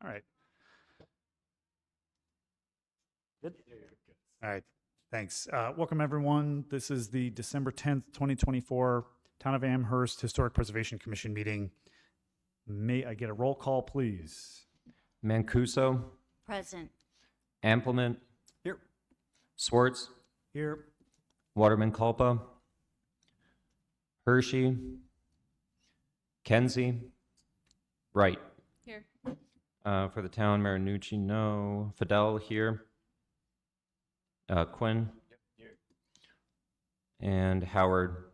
All right. Good. All right. Thanks. Welcome, everyone. This is the December 10th, 2024 Town of Amherst Historic Preservation Commission meeting. May I get a roll call, please? Mancuso, Present. Amplement, Here. Swartz, Here. Waterman Culpa, Hershey, Kenzie, Wright. Here. For the town, Marinucci, no. Fidel here. Quinn. And Howard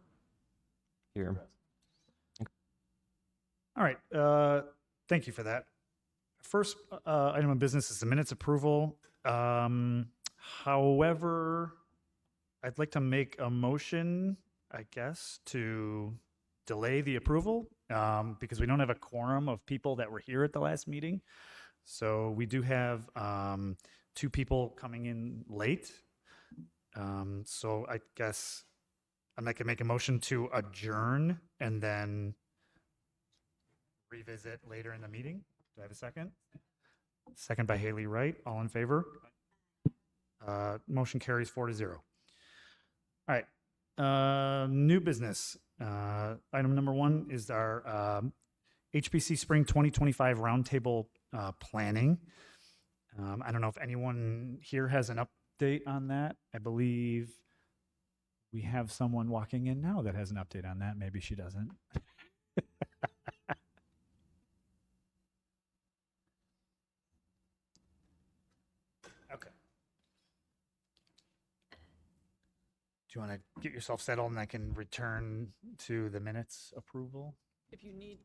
here. All right. Thank you for that. First item of business is the minutes approval. However, I'd like to make a motion, I guess, to delay the approval because we don't have a quorum of people that were here at the last meeting. So we do have 2 people coming in late. So I guess I'd like to make a motion to adjourn and then revisit later in the meeting. Do I have a second? Second by Haley Wright. All in favor? Motion carries 4-0. All right. New business. Item number 1 is our HPC Spring 2025 Roundtable planning. I don't know if anyone here has an update on that. I believe we have someone walking in now that has an update on that. Maybe she doesn't. Okay. Do you want to get yourself settled and I can return to the minutes approval? If you need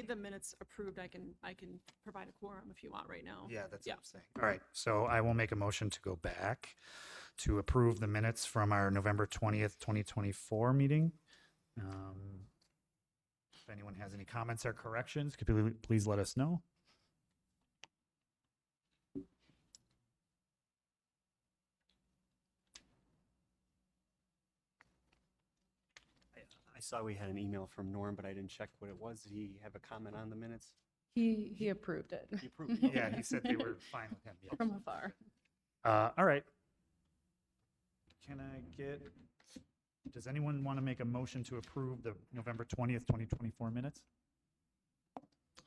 the minutes approved, I can provide a quorum if you want right now. Yeah, that's Yeah. what I'm saying. All right, so I will make a motion to go back to approve the minutes from our November 20th, 2024 meeting. If anyone has any comments or corrections, could you please let us know? I saw we had an email from Norm, but I didn't check what it was. Did he have a comment on the minutes? He approved it. He approved it. Yeah, he said they were fine with him. Yeah. From afar. All right. Can I get, does anyone want to make a motion to approve the November 20th, 2024 minutes?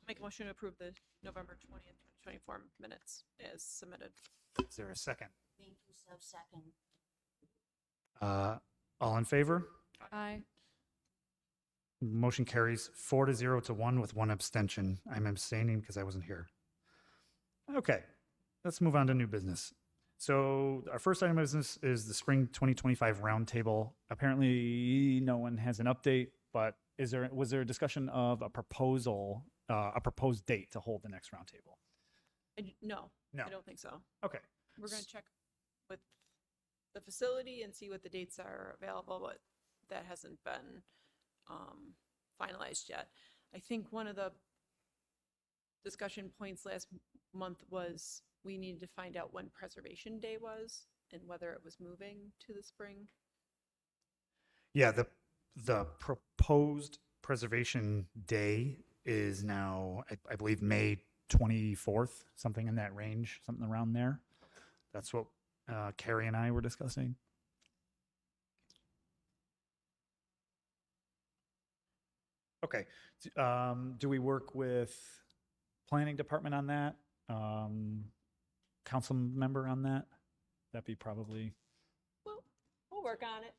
Make a motion to approve the November 20th, 2024 minutes as submitted. Is there a second? Thank you, so second. All in favor? Aye. Motion carries 4-0 to 1 with 1 abstention. I'm abstaining because I wasn't here. Okay, let's move on to new business. So our first item of business is the Spring 2025 Roundtable. Apparently, no one has an update, but was there a discussion of a proposal, a proposed date to hold the next roundtable? No, No. I don't think so. Okay. We're going to check with the facility and see what the dates are available, but that hasn't been finalized yet. I think one of the discussion points last month was we needed to find out when Preservation Day was and whether it was moving to the spring. Yeah, the proposed Preservation Day is now, I believe, May 24th, something in that range, something around there. That's what Carrie and I were discussing. Okay. Do we work with planning department on that? Council member on that? That'd be probably. We'll work on it.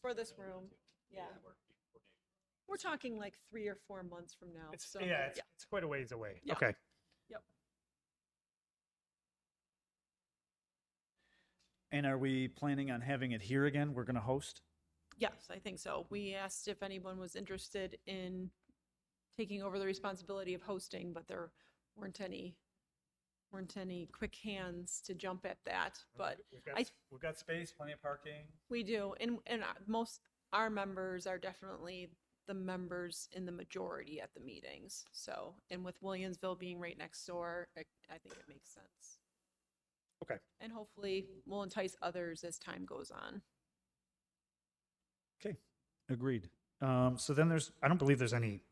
For this room, yeah. We're talking like 3 or 4 months from now. It's, So yeah, it's quite a ways away. Yeah. Okay. Yep. And are we planning on having it here again? We're going to host? Yes, I think so. We asked if anyone was interested in taking over the responsibility of hosting, but there weren't any quick hands to jump at that. But We've got space, plenty of parking. we do, and most our members are definitely the members in the majority at the meetings. So, and with Williamsville being right next door, I think it makes sense. Okay. And hopefully we'll entice others as time goes on. Okay, agreed. So then I don't believe there's any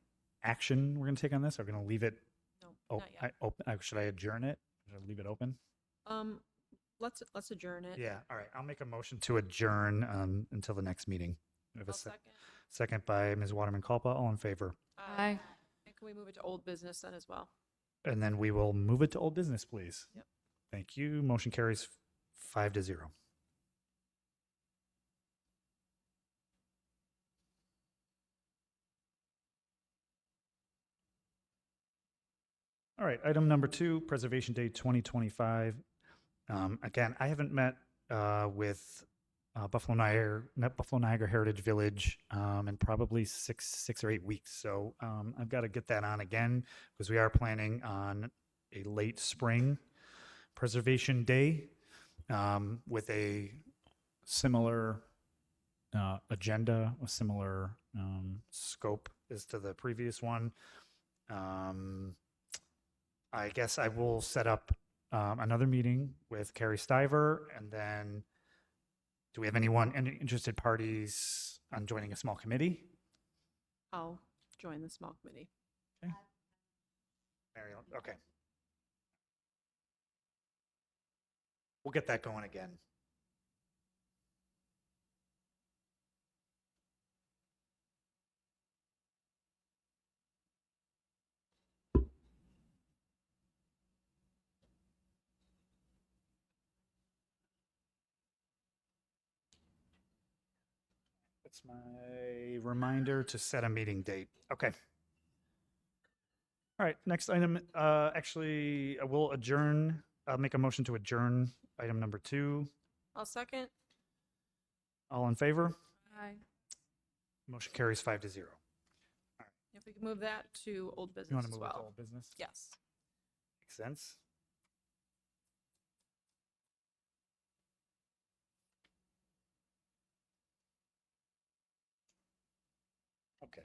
action we're going to take on this? Are we going to leave it No, open? not yet. Should I adjourn it? Should I leave it open? Let's adjourn it. Yeah. All right. I'll make a motion to adjourn until the next meeting. We have a I'll second. second by Ms. Waterman Culpa. All in favor? Aye. And can we move it to old business then as well? And then we will move it to old business, please. Yep. Thank you. Motion carries 5-0. All right, item number 2, Preservation Day 2025. Again, I haven't met with Buffalo Niagara Heritage Village in probably six or 8 weeks. So I've got to get that on again because we are planning on a late spring Preservation Day with a similar agenda, a similar scope as to the previous one. I guess I will set up another meeting with Carrie Stiver, and then do we have any interested parties on joining a small committee? I'll join the small committee. Mary Ellen, okay. We'll get that going again. That's my reminder to set a meeting date. Okay. All right, next item, actually, we'll adjourn. I'll make a motion to adjourn item number 2. I'll second. All in favor? Aye. Motion carries 5-0. If we can move that to old You business want to as move it to well. old business? Yes. Makes sense. Okay.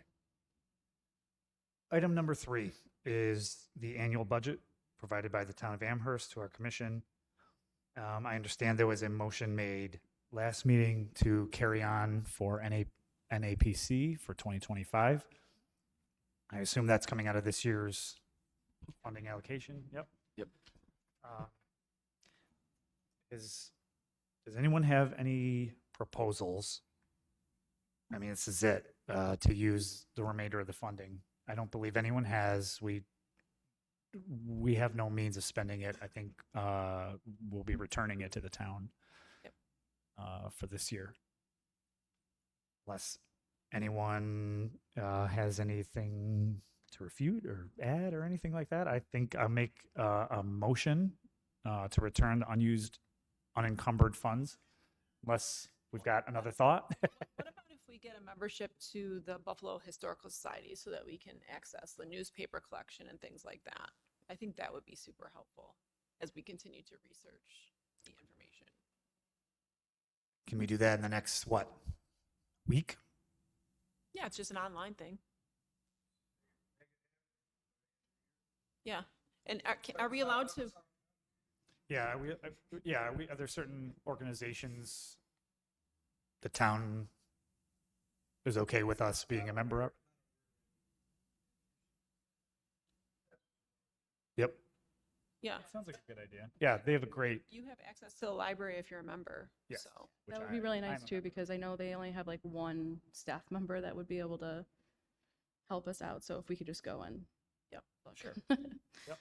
Item number 3 is the annual budget provided by the town of Amherst to our commission. I understand there was a motion made last meeting to carry on for NAPC for 2025. I assume that's coming out of this year's funding allocation. Yep. Yep. Does anyone have any proposals? I mean, this is it, to use the remainder of the funding. I don't believe anyone has. We have no means of spending it. I think we'll be returning it to the town Yep. For this year. Unless anyone has anything to refute or add or anything like that, I think I'll make a motion to return the unused, unencumbered funds, unless we've got another thought. What about if we get a membership to the Buffalo Historical Society so that we can access the newspaper collection and things like that? I think that would be super helpful as we continue to research the information. Can we do that in the next, what, week? Yeah, it's just an online thing. Yeah. And are we allowed to? Yeah, are there certain organizations the town is okay with us being a member of? Yep. Yeah. Sounds like a good idea. Yeah, they have a great, You have access to the library if you're a member. Yes. So, which That would be really I'm nice a too, member. because I know they only have like one staff member that would be able to help us out. So if we could just go and. yep, sure. Yep.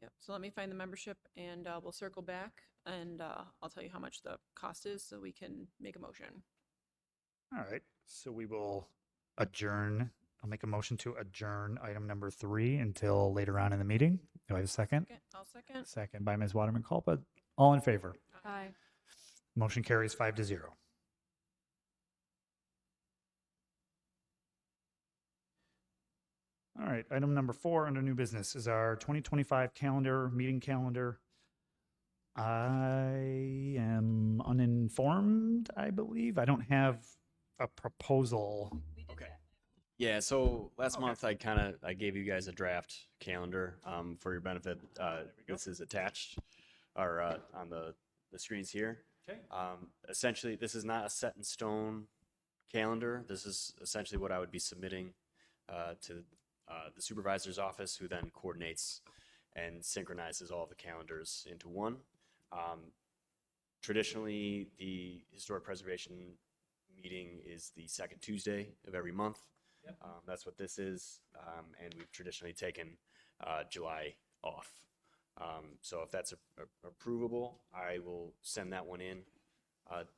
Yep. So let me find the membership and we'll circle back and I'll tell you how much the cost is so we can make a motion. All right, so we will adjourn. I'll make a motion to adjourn item number 3 until later on in the meeting. Do I have a second? Okay, I'll second. Second by Ms. Waterman Culpa. All in favor? Aye. Motion carries 5-0. All right, item number 4 under new business is our 2025 calendar, meeting calendar. I am uninformed, I believe. I don't have a proposal. Okay. Yeah, so last Okay. month I gave you guys a draft calendar for your benefit. This is attached or on the screens here. Okay. Essentially, this is not a set in stone calendar. This is essentially what I would be submitting to the supervisor's office, who then coordinates and synchronizes all of the calendars into one. Traditionally, the historic preservation meeting is the second Tuesday of every month. That's what this is, and we've traditionally taken July off. So if that's approvable, I will send that one in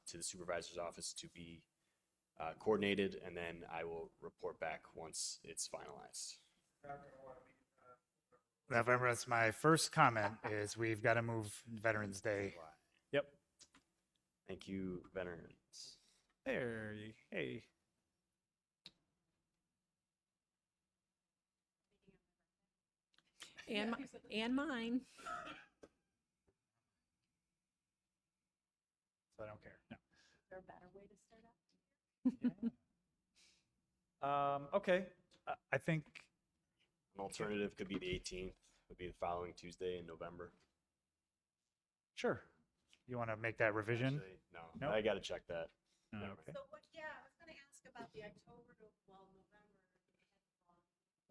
to the supervisor's office to be coordinated, and then I will report back once it's finalized. November, that's my first comment, is we've got to move Veterans Day. Yep. Thank you, veterans. There, hey. And mine. So I don't care. No. Is there a better way to start out? Okay. I think, An alternative could be the 18th, would be the following Tuesday in November. sure. You want to make that revision? Actually, no, Nope. I gotta check that. Okay. So what, yeah, I was gonna ask about the October to, well, November.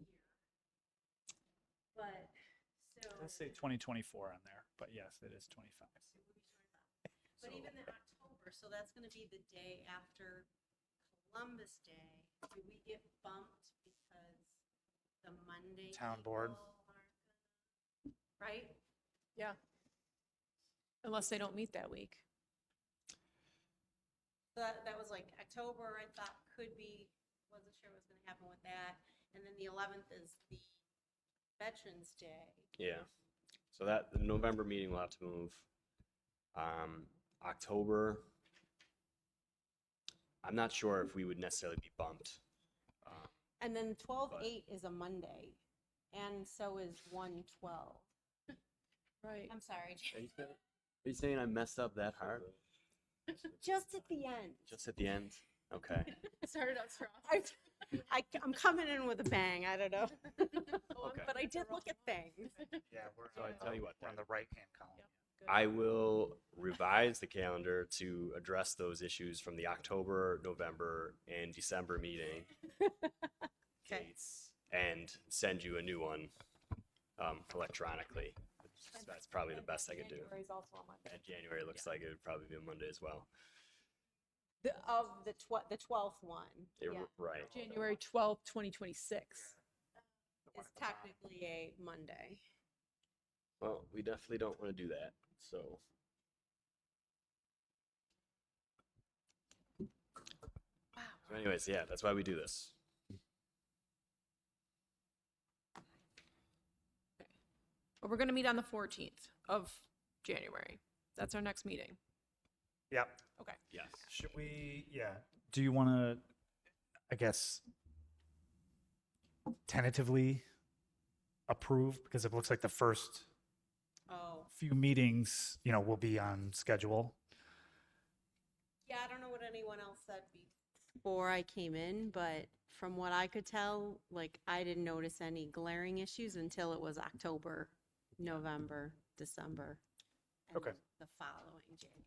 Here. But, so. Let's say 2024 on there, but yes, it is 25. But even in October, so that's gonna be the day after Columbus Day. Do we get bumped because the Monday? Town board. people aren't gonna- Right? Yeah. Unless they don't meet that week. So that was like October, I thought could be, wasn't sure what was gonna happen with that. And then the 11th is the Veterans Day. Yeah. So that, the November meeting will have to move. October, I'm not sure if we would necessarily be bumped. And then 12/8 is a Monday, and so is 1/12. Right. I'm sorry, Are you saying I messed up that hard? just at the end. Just at the end? Okay. Started out strong. I'm coming in with a bang, I don't know. Okay. But I did look at things. Yeah, we're So I tell you what, we're on then. the right-hand column. I will revise the calendar to address those issues from the October, November, and December meeting Okay. dates and send you a new one electronically. That's probably the best I could do. January's also on Monday. And January looks like it would probably be a Monday as well. The 12th one, It- yeah, Right. January 12th, 2026. is technically a Monday. Well, we definitely don't want to do that, so. So anyways, yeah, that's why we do this. But we're gonna meet on the 14th of January. That's our next meeting. Yep. Okay. Yes. Should we, yeah. Do you want to, I guess, tentatively approve? Because it looks like the first Oh, few meetings, will be on schedule. yeah, I don't know what anyone else said before I came in, but from what I could tell, like, I didn't notice any glaring issues until it was October, November, December. and Okay. The following January,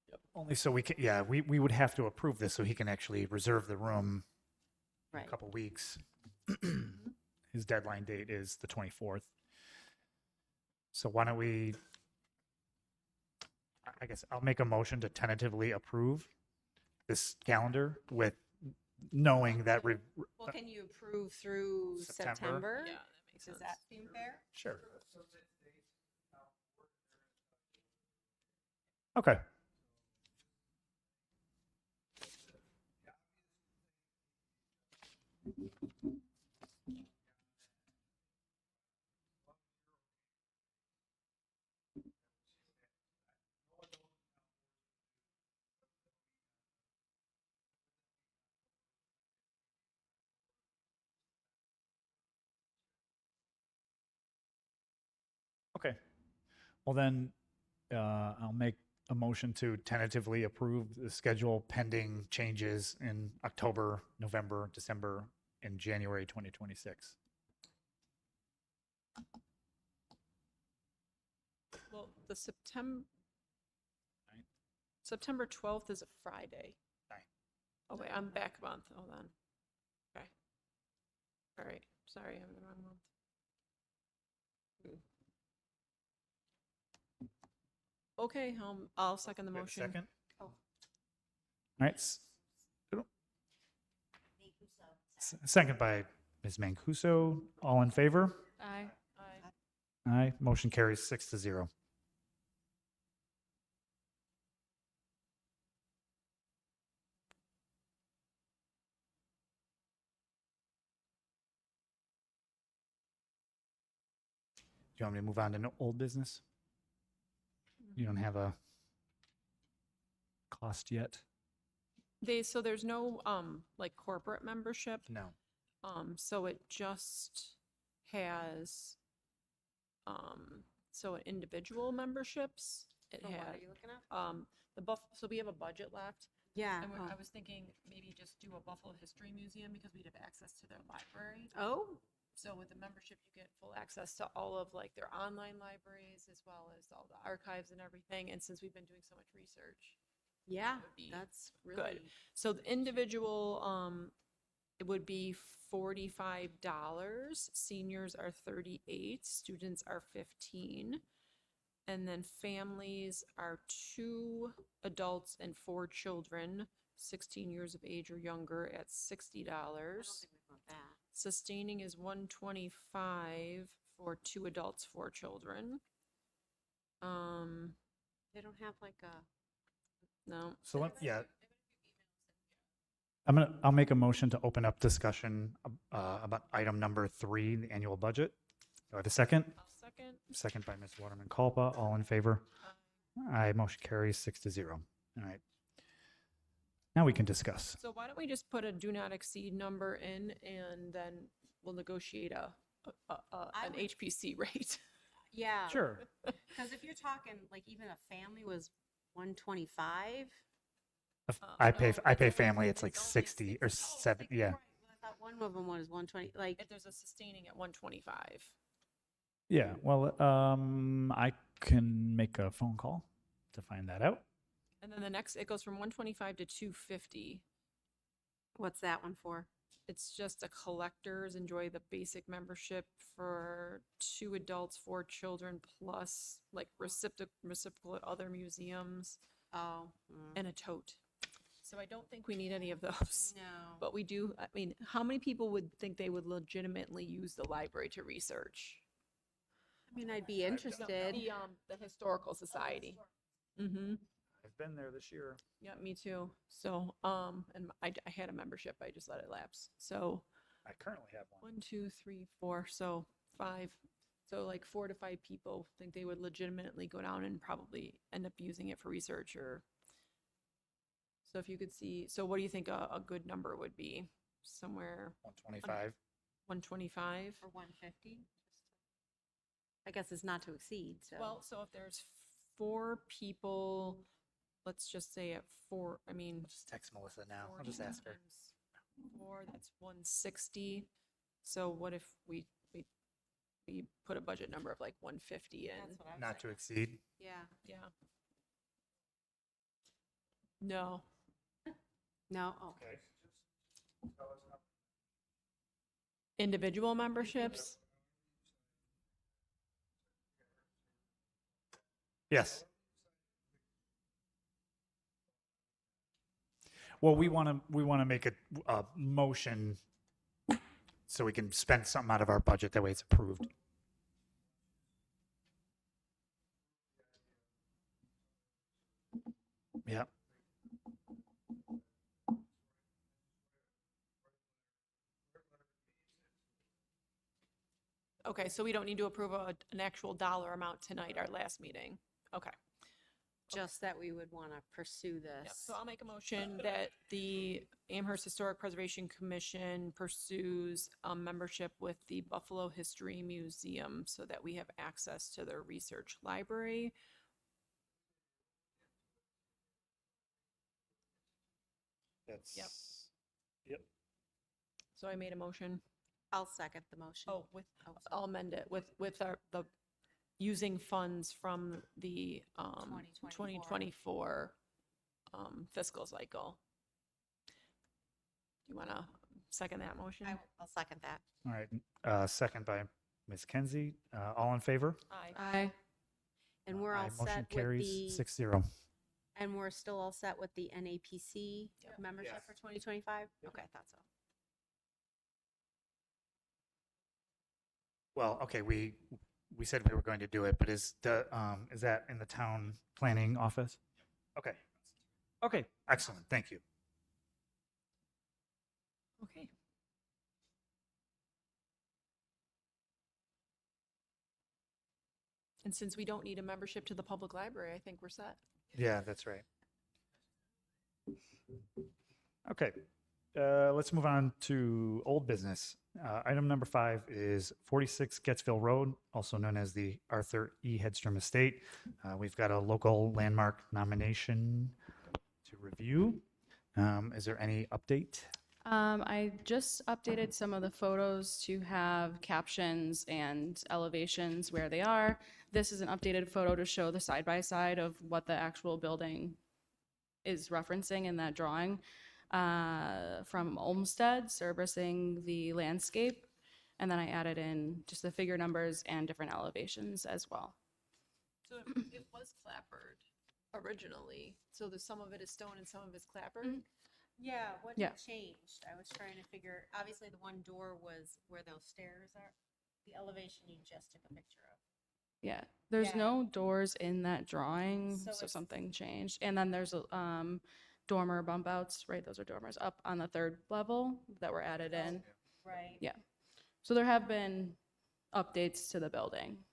so. Only so we can, yeah, we would have to approve this so he can actually reserve the room in Right. a couple weeks. His deadline date is the 24th. So why don't we, I guess I'll make a motion to tentatively approve this calendar with knowing that, Well, can you approve through September? September? Yeah, that makes sense. Does that seem fair? sure. Okay. Okay. Well, then I'll make a motion to tentatively approve the schedule pending changes in October, November, December, and January 2026. Well, the September. Ninth. September 12th is a Friday. Ninth. Oh wait, I'm back a month. Hold on. Okay. All right. sorry, I'm the wrong month. Okay, I'll second the We have a motion. second? Oh. All right. Second by Ms. Mancuso. All in favor? Aye. Aye. Aye. Motion carries 6-0. Do you want me to move on to old business? You don't have a cost yet? So there's no, like corporate membership. No. So it just has, so individual memberships. It Oh, what had, are you looking at? so we have a budget left. Yeah. And Oh. I was thinking maybe just do a Buffalo History Museum because we'd have access to their library. Oh, So with the membership, you get full access to all of like their online libraries as well as all the archives and everything. And since we've been doing so much research, yeah, would be that's really. so the individual, it would be $45. Seniors are 38, students are 15. And then families are 2 adults and 4 children, 16 years of age or younger at $60. I don't think we want that. Sustaining is $125 for 2 adults, 4 children. They don't have like a. No, So I'll make a motion to open up discussion about item number 3, the annual budget. Do I have a second? I'll second. Second by Ms. Waterman Culpa. All in favor? Aye. Motion carries 6-0. All right. Now we can discuss. So why don't we just put a do not exceed number in and then we'll negotiate an would- HPC rate. Yeah. Sure. Because if you're talking like even a family was 125. I pay it's family. It's only like 60 or 70. Yeah. Right, well, I thought one of them was 120. Like, If there's a sustaining at 125. Yeah. Well, I can make a phone call to find that out. And then the next, it goes from 125 to 250. what's that one for? It's just a collectors enjoy the basic membership for 2 adults, 4 children, plus like reciprocal at other museums Oh, and a tote. So I don't think we need any of those. no. But we do, I mean, how many people would think they would legitimately use the library to research? I mean, I'd be interested. The Historical Society. Mm-hmm. I've been there this year. Yeah, me too. So, and I had a membership, I just let it lapse. So I currently have one. 1, 2, 3, 4, so 5. So like 4 to 5 people think they would legitimately go down and probably end up using it for research or. So if you could see, so what do you think a good number would be? Somewhere 125. 125? For 150? I guess it's not to exceed, so. Well, so if there's 4 people, let's just say at 4, I mean. I'll just text Melissa now. I'll 40 just ask her. times 4, that's 160. So what if we put a budget number of like 150 in? That's what I was Not to saying. exceed. Yeah. Yeah. No. No, oh. Individual memberships? Yes. Well, we want to make a motion so we can spend something out of our budget. That way it's approved. Yeah. Okay, so we don't need to approve an actual dollar amount tonight, our last meeting. Okay. Just that we would want to pursue Yep, this. so I'll make a motion that the Amherst Historic Preservation Commission pursues membership with the Buffalo History Museum so that we have access to their research library. That's. Yep. Yep. So I made a motion. I'll second the motion. Oh, with, Oh, sorry. I'll amend it with the, using funds from the 2024 fiscal cycle. You want to second that motion. I'll second that. All right, second by Ms. Kenzie. All in favor? Aye. And we're all Aye. set Motion with carries the, 6-0. and we're still all set with the NAPC Yep. membership Yes. for 2025? Okay, I thought so. Well, okay, we said we were going to do it, but is that in the town planning office? Okay. Okay, excellent, thank you. Okay. And since we don't need a membership to the public library, I think we're set. Yeah, that's right. Okay, let's move on to old business. Item number 5 is 46 Gettsville Road, also known as the Arthur E. Hedstrom Estate. We've got a local landmark nomination to review. Is there any update? I just updated some of the photos to have captions and elevations where they are. This is an updated photo to show the side-by-side of what the actual building is referencing in that drawing. From Olmsted, servicing the landscape. And then I added in just the figure numbers and different elevations as well. So it was clapboard originally. So some of it is stone and some of it's clapboard. Mhm. Yeah, what Yeah. changed? I was trying to figure, obviously the one door was where those stairs are. The elevation you just took a picture of. Yeah, there's Yeah. no doors in that drawing, So so it's- something changed. And then there's dormer bump outs, right? Those are dormers up on the 3rd level that were added in. Right. Yeah. So there have been updates to the building.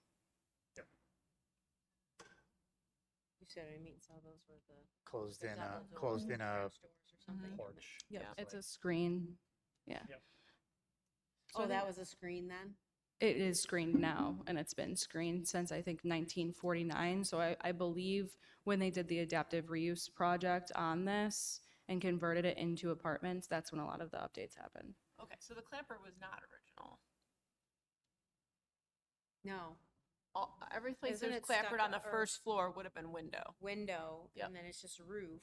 You said, I mean, so those were the. Closed the in double a doors, closed in a French doors or something. porch. Yeah, Yeah. it's a screen. Yeah, Oh, that was a screen then? it is screened now, and it's been screened since I think 1949. So I believe when they did the adaptive reuse project on this and converted it into apartments, that's when a lot of the updates happened. Okay, so the clapboard was not original. No, Every place Isn't there's it clapboard on the stucco or- first floor would have been window. window, Yep. and then it's just roof.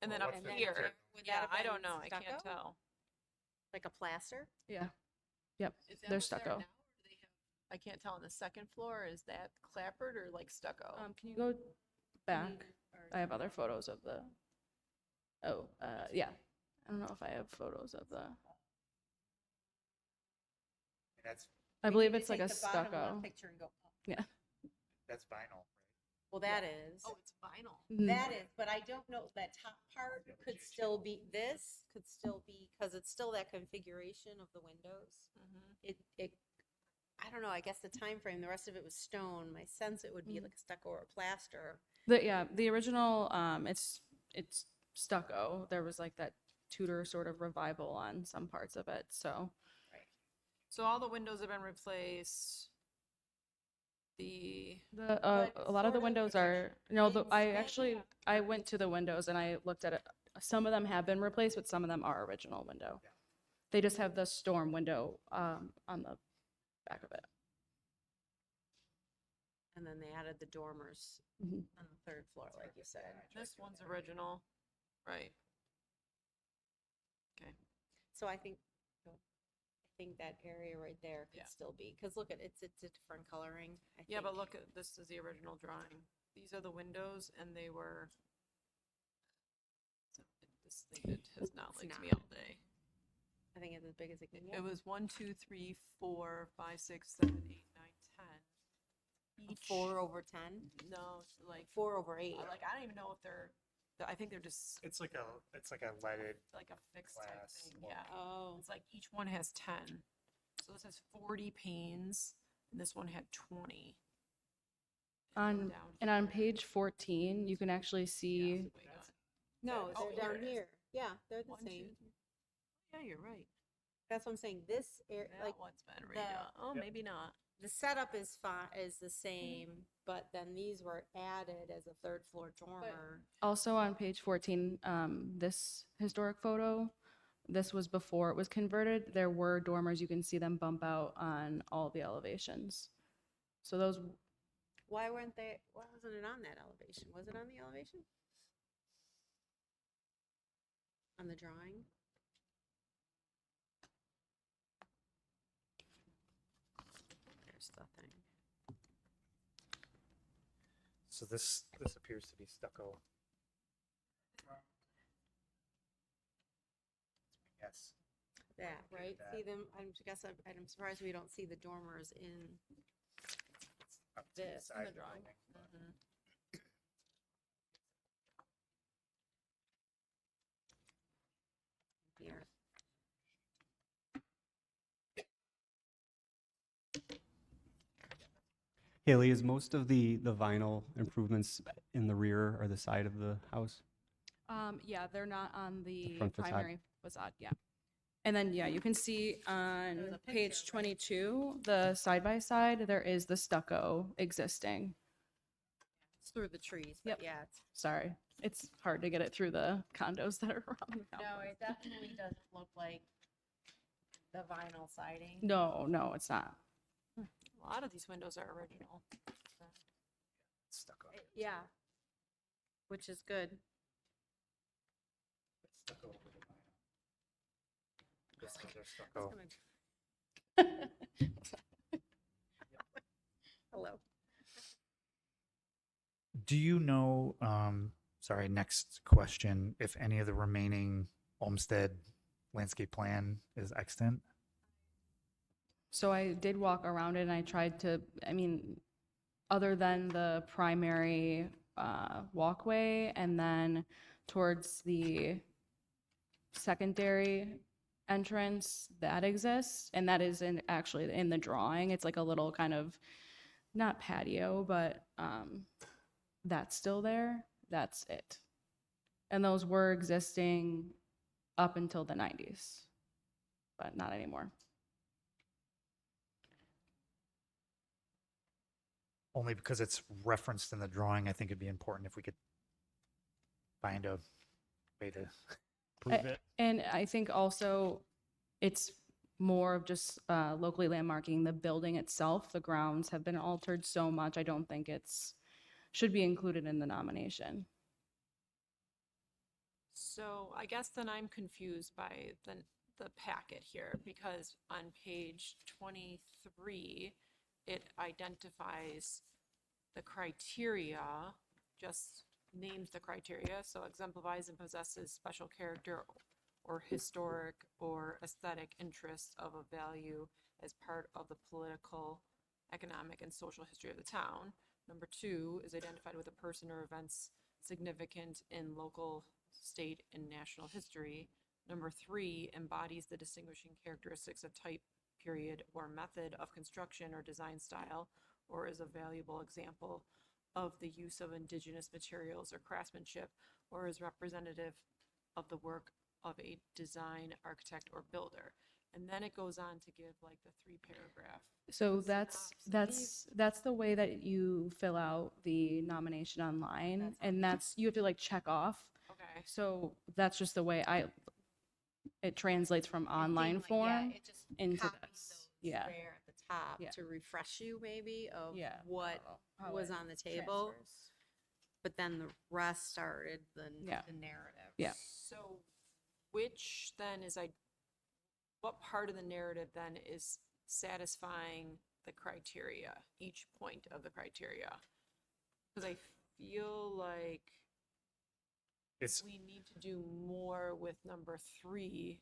And then Well, up what's And then here, there- would that yeah, have I don't been know, I can't stucco? tell. Like a plaster? Yeah. Yep, they're stucco. I can't tell on the second floor, is that clapboard or like stucco? Can you go back? Or- I have other photos of the, oh, yeah. I don't know if I have photos of the, That's I We believe need to it's like take a the bottom of the stucco. Picture and go up. that's vinyl. Well, that is. Oh, it's vinyl. Mhm. That is, but I don't know, that top part could still be, this could still be, because it's still that configuration of the windows. It, I don't know, I guess the time frame. The rest of it was stone. My sense it would be like a stucco or a plaster. The original, it's stucco. There was like that Tudor sort of revival on some parts of it, so. So all the windows have been replaced. The, A lot of the sort of windows are, no, things I that actually, have- I went to the windows and I looked at it. Some of them have been replaced, but some of them are original window. They just have the storm window, on the back of it. And then they added the dormers Mhm. on the 3rd floor, like you said. this one's original, right? So I think that area right there Yeah. could still be, because look at, it's a different coloring. I Yeah, but think. look at, this is the original drawing. These are the windows and they were. This thing that has not It's liked me not. all day. I think it's as big as it can It get. was 1, 2, 3, 4, 5, 6, 7, 8, 9, 10. Each, 4/10, no, it's like, 4/8. like, I don't even know if I think they're just It's like a leaded like a fixed type glass thing, look. yeah. Oh, It's like each one has 10. So this has 40 panes and this one had 20. And then down And on here- page 14, you can actually yeah, see, wait, go ahead. no, Oh, they're here down it is. here. Yeah, they're the 1, 2, same. 3. Yeah, you're right. That's what I'm saying. This area, That like, one's been the- redone. Oh, Yep. maybe not. the setup is the same, but then these were added as a 3rd floor dormer. also on page 14, this historic photo, this was before it was converted. There were dormers, you can see them bump out on all the elevations. So those, Why wasn't it on that elevation? Was it on the elevation? On the drawing? Here's the thing. So this appears to be stucco. Yes. Yeah, right? that. See them, I'm surprised we don't see the dormers in Up to the this, side in the of the drawing. building. here. Haley, is most of the vinyl improvements in the rear or the side of the house? Yeah, they're not on the front facade. primary facade, yeah. And then, yeah, you can see on There's a picture, page right? 22, the side-by-side, there is the stucco existing. It's through the trees, Yep. but yeah, it's. Sorry, it's hard to get it through the condos that are around the No, complex. it definitely doesn't look like the vinyl siding. No, no, it's not. A lot of these windows are original. Stucco. Yeah. Which is good. Stucco over the vinyl. This is their It's stucco. gonna- Hello. Do you know, sorry, next question, if any of the remaining Olmsted landscape plan is extant? So I did walk around it and I tried to, I mean, other than the primary walkway and then towards the secondary entrance, that exists. And that is actually in the drawing. It's like a little kind of, not patio, but that's still there. That's it. And those were existing up until the 90s, but not anymore. Only because it's referenced in the drawing, I think it'd be important if we could find a way to prove it. And I think also it's more of just locally landmarking the building itself. The grounds have been altered so much. I don't think should be included in the nomination. So I guess then I'm confused by the packet here, because on page 23, it identifies the criteria, just names the criteria, so exemplifies and possesses special character or historic or aesthetic interests of a value as part of the political, economic, and social history of the town. Number 2 is identified with a person or events significant in local, state, and national history. Number 3 embodies the distinguishing characteristics of type, period, or method of construction or design style, or is a valuable example of the use of indigenous materials or craftsmanship, or is representative of the work of a design architect or builder. And then it goes on to give like the 3-paragraph. So synopsis. that's the way that you fill out the nomination online, That's and you have to like check off. Okay. So that's just the way it translates from online form into this. Yeah. There at the top Yeah. to refresh you maybe of Yeah. what How was it on the table. transfers. But then the rest started Yeah. the narrative. Yeah. So which then what part of the narrative then is satisfying the criteria, each point of the criteria? Because I feel like It's, we need to do more with number 3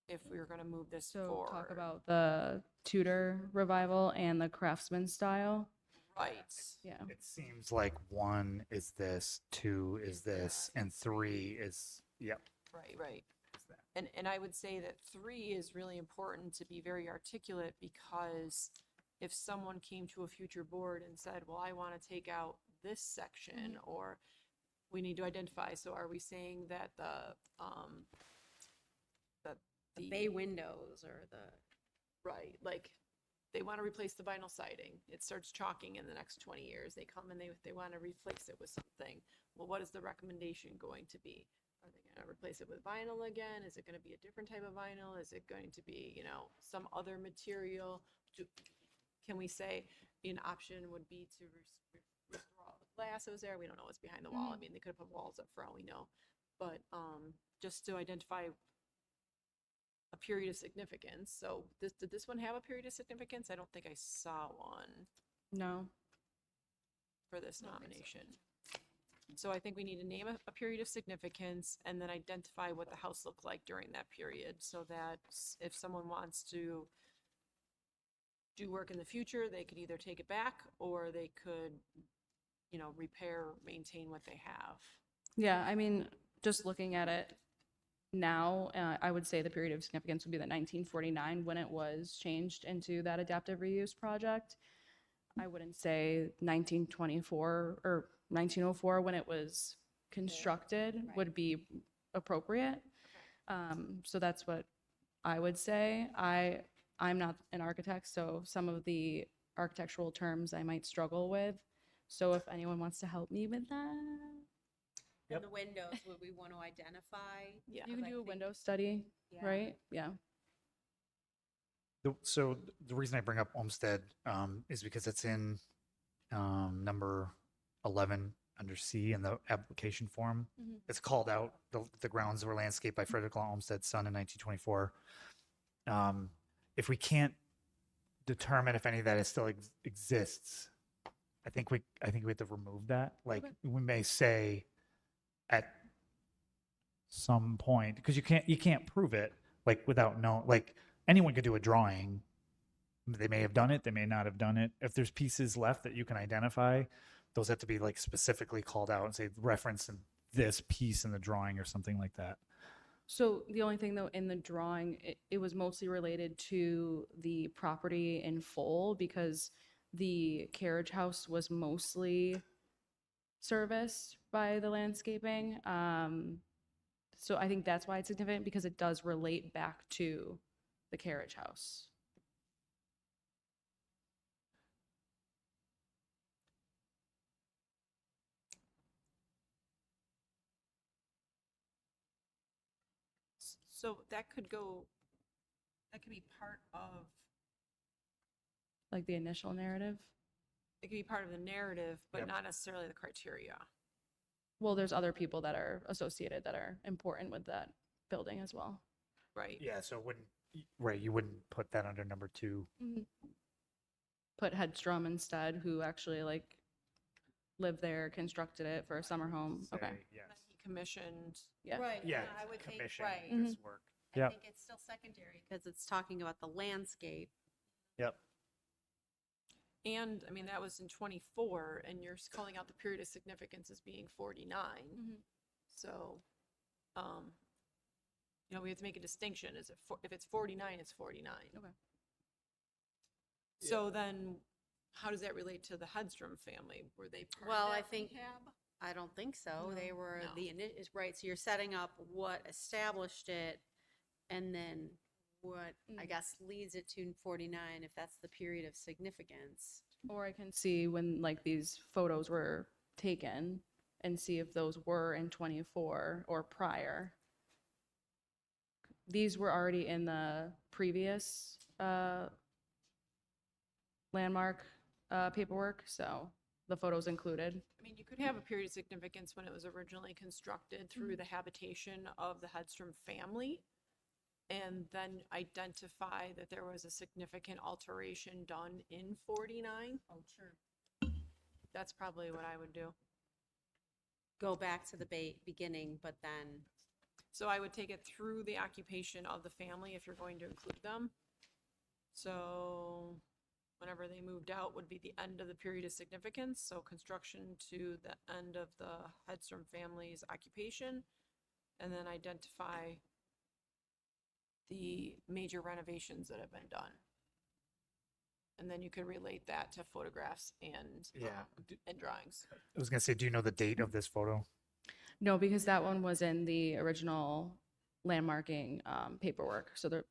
if we were going to move this So forward. talk about the Tudor revival and the craftsman style. Right. Yeah. it seems like 1 is this, 2 is this, and 3 is, yep. Right. is that. And I would say that 3 is really important to be very articulate, because if someone came to a future board and said, well, I want to take out this section, or we need to identify, so are we saying that the Bay windows or right, like, they want to replace the vinyl siding, it starts chalking in the next 20 years, they come and they want to replace it with something. Well, what is the recommendation going to be? Are they going to replace it with vinyl again? Is it going to be a different type of vinyl? Is it going to be, some other material? Can we say an option would be to restore all the glass that was there? We don't know what's behind the wall. I mean, they could have put walls up front, we know. But just to identify a period of significance. So did this one have a period of significance? I don't think I saw one No. for this nomination. So I think we need to name a period of significance and then identify what the house looked like during that period, so that if someone wants to do work in the future, they could either take it back or they could, you know, repair, maintain what they have. Yeah, I mean, just looking at it now, I would say the period of significance would be the 1949 when it was changed into that adaptive reuse project. I wouldn't say 1924 or 1904 when it was constructed would be appropriate. So that's what I would say. I'm not an architect, so some of the architectural terms I might struggle with. So if anyone wants to help me with that, And the windows, would we want to identify? Yeah. you can I do a think- window study, Yeah. right? Yeah. So the reason I bring up Olmsted is because it's in number 11 under C in the application form. Mhm. It's called out, the grounds were landscaped by Frederick Law Olmsted's son in 1924. If we can't determine if any of that still exists, I think we have to remove that. Like, Okay. we may say at some point, because you can't prove it like without knowing, like anyone could do a drawing. They may have done it, they may not have done it. If there's pieces left that you can identify, those have to be like specifically called out and say reference in this piece in the drawing or something like that. So the only thing though in the drawing, it was mostly related to the property in full because the carriage house was mostly serviced by the landscaping. So I think that's why it's significant because it does relate back to the carriage house. So that could be part of, Like the initial narrative. it could be part of the narrative, but Yep. not necessarily the criteria. Well, there's other people that are associated that are important with that building as well. Right. Yeah, so it wouldn't, right, you wouldn't put that under number 2. Put Hedstrom instead, who actually like lived there, constructed it for a summer home. Okay. Say, yes. That he commissioned. Yeah. Right, Yeah, yeah, I would think, commission right. this work. I Yep. think it's still secondary because it's talking about the landscape. Yep. And, I mean, that was in 24, and you're calling out the period of significance as being 49. Mhm. So, you know, we have to make a distinction. If it's 49, it's 49. Okay. So then, how does that relate to the Hedstrom family? Were they part Well, of I that think- rehab? I don't think so. No, They were no. is right. So you're setting up what established it and then what I Mm. guess leads it to 49 if that's the period of significance. Or I can see when like these photos were taken and see if those were in 24 or prior. These were already in the previous landmark paperwork, so the photos included. I mean, you could have a period of significance when it was originally constructed through the habitation of the Hedstrom family, and then identify that there was a significant alteration done in 49. Oh, sure. That's probably what I would do. Go back to the beginning, but then, So I would take it through the occupation of the family if you're going to include them. So whenever they moved out would be the end of the period of significance, so construction to the end of the Hedstrom family's occupation, and then identify the major renovations that have been done. And then you could relate that to photographs and, Yeah. and drawings. I was gonna say, do you know the date of this photo? No, because that one was in the original landmarking paperwork, so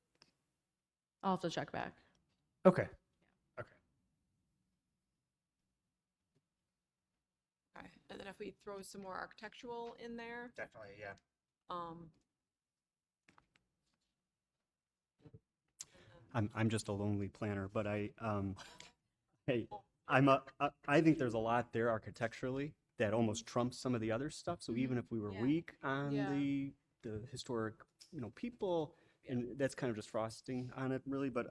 I'll have to check back. Okay. Okay. Okay, and then if we throw some more architectural in there, Definitely, yeah. I'm just a lonely planner, but I think there's a lot there architecturally that almost trumps some of the other stuff. So even if we were Yeah. weak on Yeah. the historic, people And that's kind of just frosting on it, really, but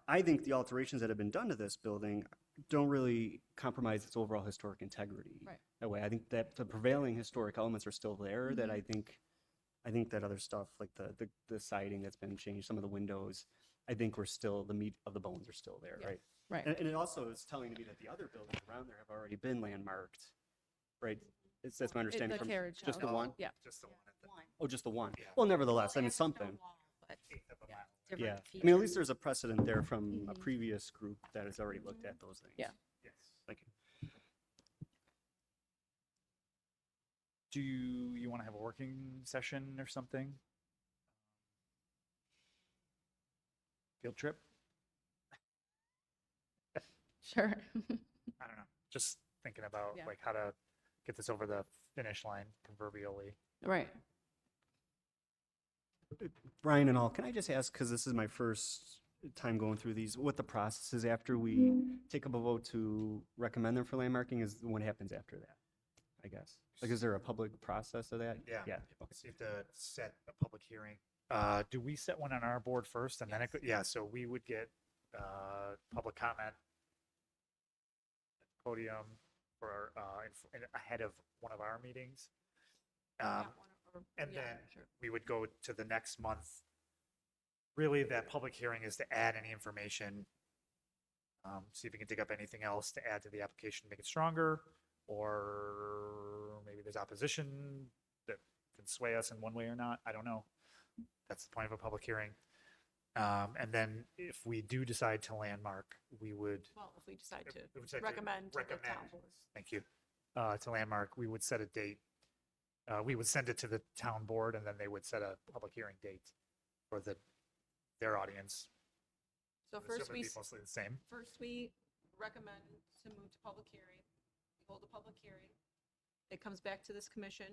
I think the alterations that have been done to this building don't really compromise its overall historic integrity. Right. That way, I think that the prevailing historic elements are still there, that I think that other stuff, like the siding that's been changed, some of the windows, I think we're still, the meat of the bones are still there, right? Right. And it also is telling me that the other buildings around there have already been landmarked, right? That's my understanding The from carriage just the house. one? Yeah. Just the one at the One. Oh, just the one? Yeah. Well, nevertheless, I mean, There's no something. wall, but eighth of a mile. different Yeah. I mean, at least features. there's a precedent there from a previous group that has already looked at those things. Yeah. Yes. Thank you. Do you want to have a working session or something? Field trip? Sure. I don't know. Just thinking about Yeah. like how to get this over the finish line proverbially. Right. Brian and all, can I just ask, because this is my first time going through these, what the process is after we take up a vote to recommend them for landmarking, is what happens after that, I guess? Like, is there a public process of that? Yeah. Yeah, okay. So you have to set a public hearing. Do we set one on our board first and then it, yeah, so we would get, public comment podium for, ahead of one of our meetings. Yeah, or- And yeah, then sure. we would go to the next month. Really, that public hearing is to add any information. See if we can dig up anything else to add to the application to make it stronger, or maybe there's opposition that can sway us in one way or not. I don't know. That's the point of a public hearing. And then if we do decide to landmark, we would, Well, if we decide if to we decide to recommend to the town recommend. board. thank you, to landmark, we would set a date. We would send it to the town board and then they would set a public hearing date for their audience. So I'm assuming first it'd we, be mostly the same. first we recommend to move to public hearing. We hold a public hearing. It comes back to this commission.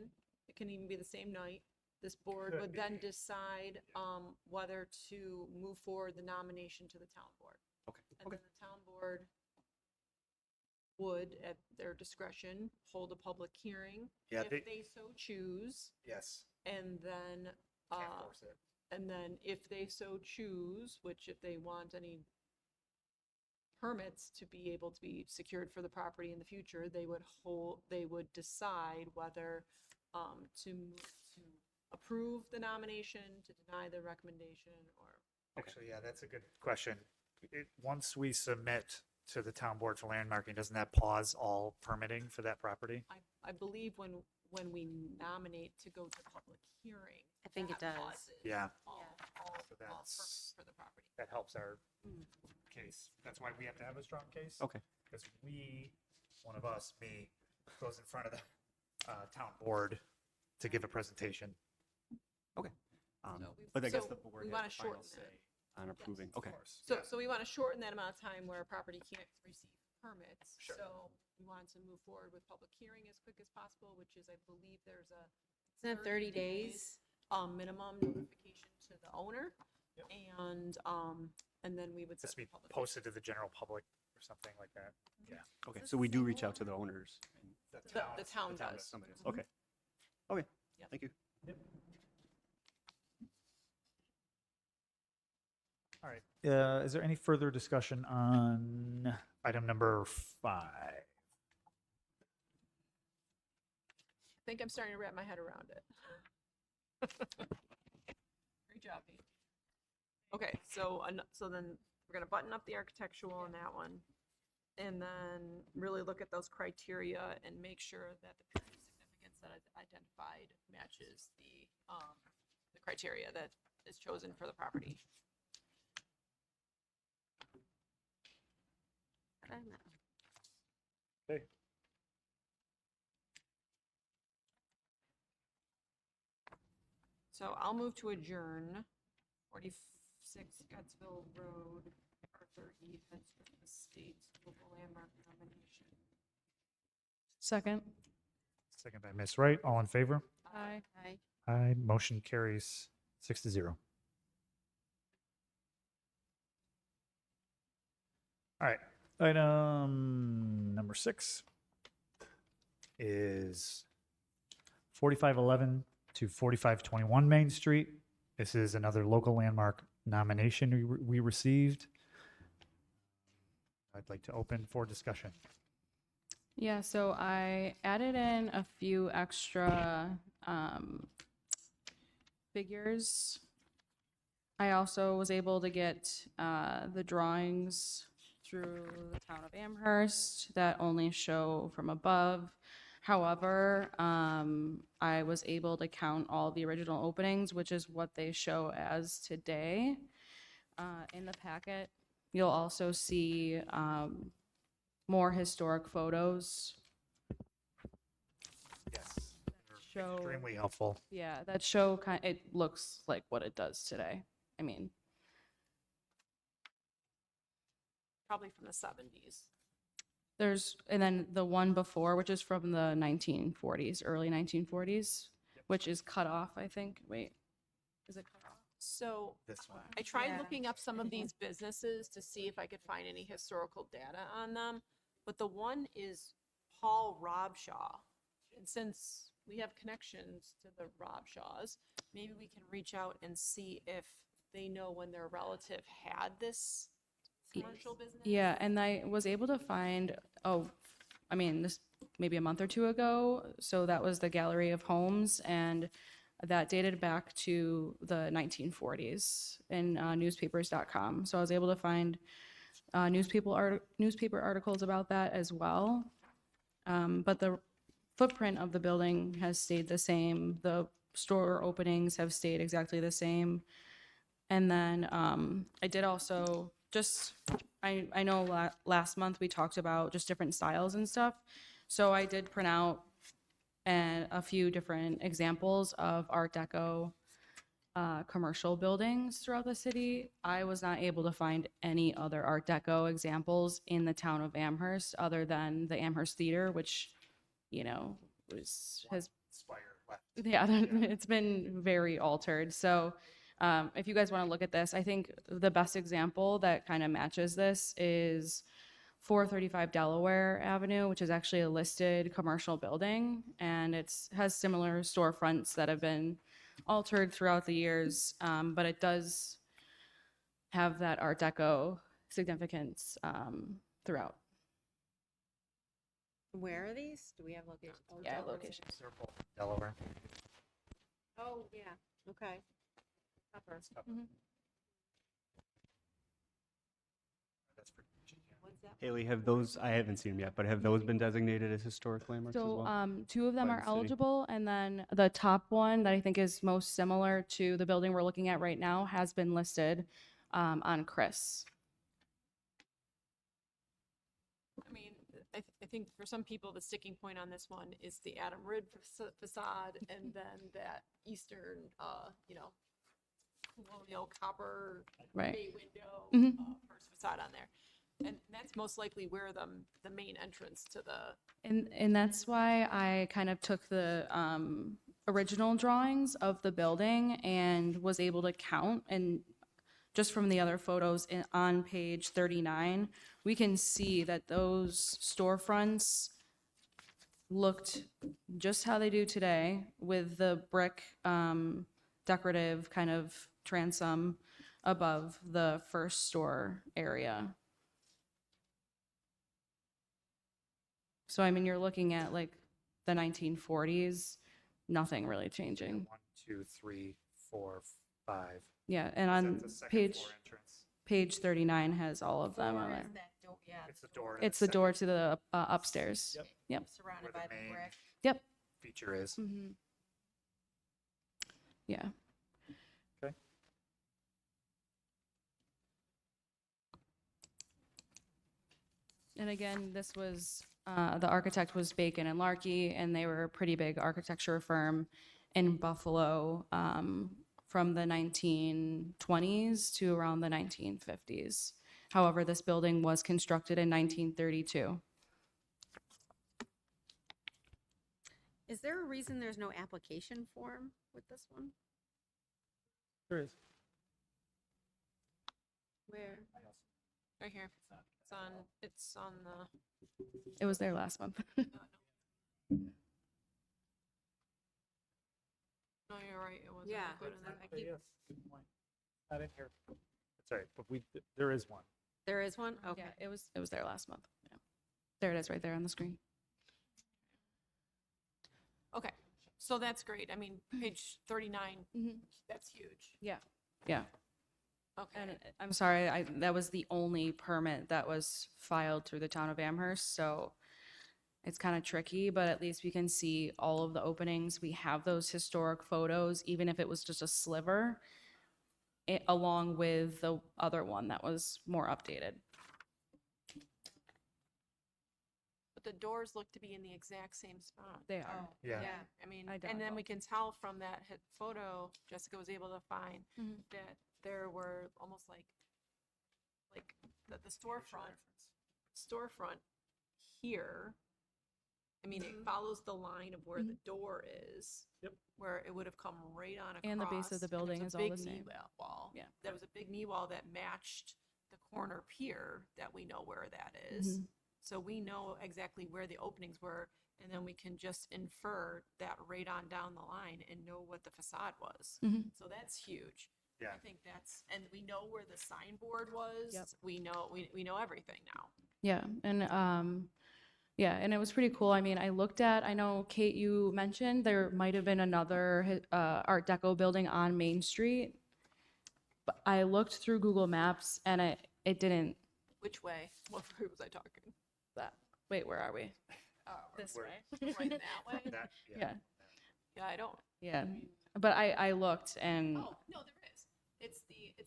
It can even be the same night. This board Could would then be. decide whether to move forward the nomination to the town board. Okay, And okay. then the town board would, at their discretion, hold a public hearing Yeah, if they so choose. yes, And then, can't force it. and then if they so choose, which if they want any permits to be able to be secured for the property in the future, they would decide whether to approve the nomination, to deny the recommendation, or, Actually, yeah, that's a good question. Once we submit to the town board for landmarking, doesn't that pause all permitting for that property? I believe when we nominate to go to public hearing. I think it that does. pauses Yeah. all So permits that's- for the property. That helps our Mm. case. That's why we have to have a strong case. Okay. Because one of us, me, goes in front of the town board to give a presentation. Okay. So we- But I guess so the board we has wanna the final shorten say that. on approving. Of Okay. course. So, Yeah. so we want to shorten that amount of time where a property can't receive permits. Sure. So we wanted to move forward with public hearing as quick as possible, which is, I believe, there's a Isn't it 30 days? minimum notification to the owner. Yep. And then we would Just set be the public. hearing. posted to the general public or something like that. Yeah. Okay, so we do reach out to the owners. The town does. Somebody does. Mhm. Okay. Okay, Yep. thank you. All right. Is there any further discussion on item number 5? I think I'm starting to wrap my head around it. Great job, Pete. Okay, so then we're gonna button up the architectural on that one. And then really look at those criteria and make sure that the period of significance that I've identified matches the criteria that is chosen for the property. I don't know. Okay. So I'll move to adjourn 46 Scottsville Road, Arthur E. Hedstrom Estates, local landmark nomination. Second. Second by Ms. Wright. All in favor? Aye. Aye. Aye. Motion carries 6-0. All right. Item number 6 is 4511 to 4521 Main Street. This is another local landmark nomination we received. I'd like to open for discussion. Yeah, so I added in a few extra figures. I also was able to get the drawings through the town of Amherst that only show from above. However, I was able to count all the original openings, which is what they show as today. In the packet, you'll also see more historic photos. Yes. Show, Extremely helpful. yeah, that show it looks like what it does today. I mean, Probably from the 70s. and then the one before, which is from the 1940s, early 1940s, which is cut off, I think. Wait, is it cut off? So This one. I tried Yeah. looking up some of these businesses to see if I could find any historical data on them, but the one is Paul Robshaw. And since we have connections to the Robshaws, maybe we can reach out and see if they know when their relative had this commercial business. Yeah, and I was able to find, I mean, this maybe a month or two ago. So that was the Gallery of Homes, and that dated back to the 1940s in newspapers.com. So I was able to find newspaper articles about that as well. But the footprint of the building has stayed the same. The store openings have stayed exactly the same. And then I did also I know last month we talked about just different styles and stuff. So I did print out a few different examples of Art Deco commercial buildings throughout the city. I was not able to find any other Art Deco examples in the town of Amherst other than the Amherst Theater, which, has Spire left. yeah, it's been very altered. So if you guys want to look at this, I think the best example that kind of matches this is 435 Delaware Avenue, which is actually a listed commercial building, and has similar storefronts that have been altered throughout the years, but it does have that Art Deco significance throughout. Where are these? Do we have locations? Oh, Yeah, Delaware. location. Circle, Delaware. Oh, yeah, okay. Mhm. That's pretty much it, yeah. What's that? Haley, have those, I haven't seen them yet, but have those been designated as historic landmarks as So well? two of them by are the city? eligible, and then the top one that I think is most similar to the building we're looking at right now has been listed on Chris. I mean, I think for some people, the sticking point on this one is the Adam Ridd facade and then that eastern, colonial copper Right. bay window Mhm. first facade on there. And that's most likely where the main entrance to the, And that's why I kind of took the original drawings of the building and was able to count. And just from the other photos on page 39, we can see that those storefronts looked just how they do today, with the brick decorative kind of transom above the first store area. So, I mean, you're looking at like the 1940s, nothing really changing. 1, 2, 3, 4, 5. Yeah, and That's on the second page floor entrance. 39 has all of them on Or there. is that door- yeah, It's the door. to It's the door second to the upstairs. Yep. Yep. surrounded where by the the main brick. Yep. feature is. Mm-hmm. Yeah. Okay. And again, this was, the architect was Bacon and Larkey, and they were a pretty big architecture firm in Buffalo from the 1920s to around the 1950s. However, this building was constructed in 1932. Is there a reason there's no application form with this one? There is. Where? right here. It's on the, It was there last month. no, Oh, you're right, it wasn't Yeah. included in that. I Exactly, keep- yes, good point. Not in here. Sorry, but there is one. There is one? Okay. Yeah, it was there last month. Yeah. There it is right there on the screen. Okay, so that's great. I mean, page 39, Mhm. that's huge. Yeah. Okay. And I'm sorry, that was the only permit that was filed through the town of Amherst, so it's kind of tricky, but at least we can see all of the openings. We have those historic photos, even if it was just a sliver, along with the other one that was more updated. But the doors look to be in the exact same spot. They are. Yeah. I mean, and then Identical. we can tell from that photo Jessica was able to find Mhm. that there were almost like the storefront here. I mean, it follows the line of where the door is. Yep. Where it would have come right on across. And the base of the and building there's is a all the big knee same. wall. Yeah. There was a big knee wall that matched the corner pier that we know where that is. Mhm. So we know exactly where the openings were, and then we can just infer that right on down the line and know what the facade was. Mhm. So that's huge. Yeah. I think and we know where the signboard was. Yep. We know everything now. Yeah, and it was pretty cool. I mean, I know Kate, you mentioned there might have been another Art Deco building on Main Street. But I looked through Google Maps and it didn't, Which way? What way was I talking? wait, where are we? This Where- way? Right that way? That, Yeah, Yeah, I don't. yeah. But I looked and, Oh, no, there is. It's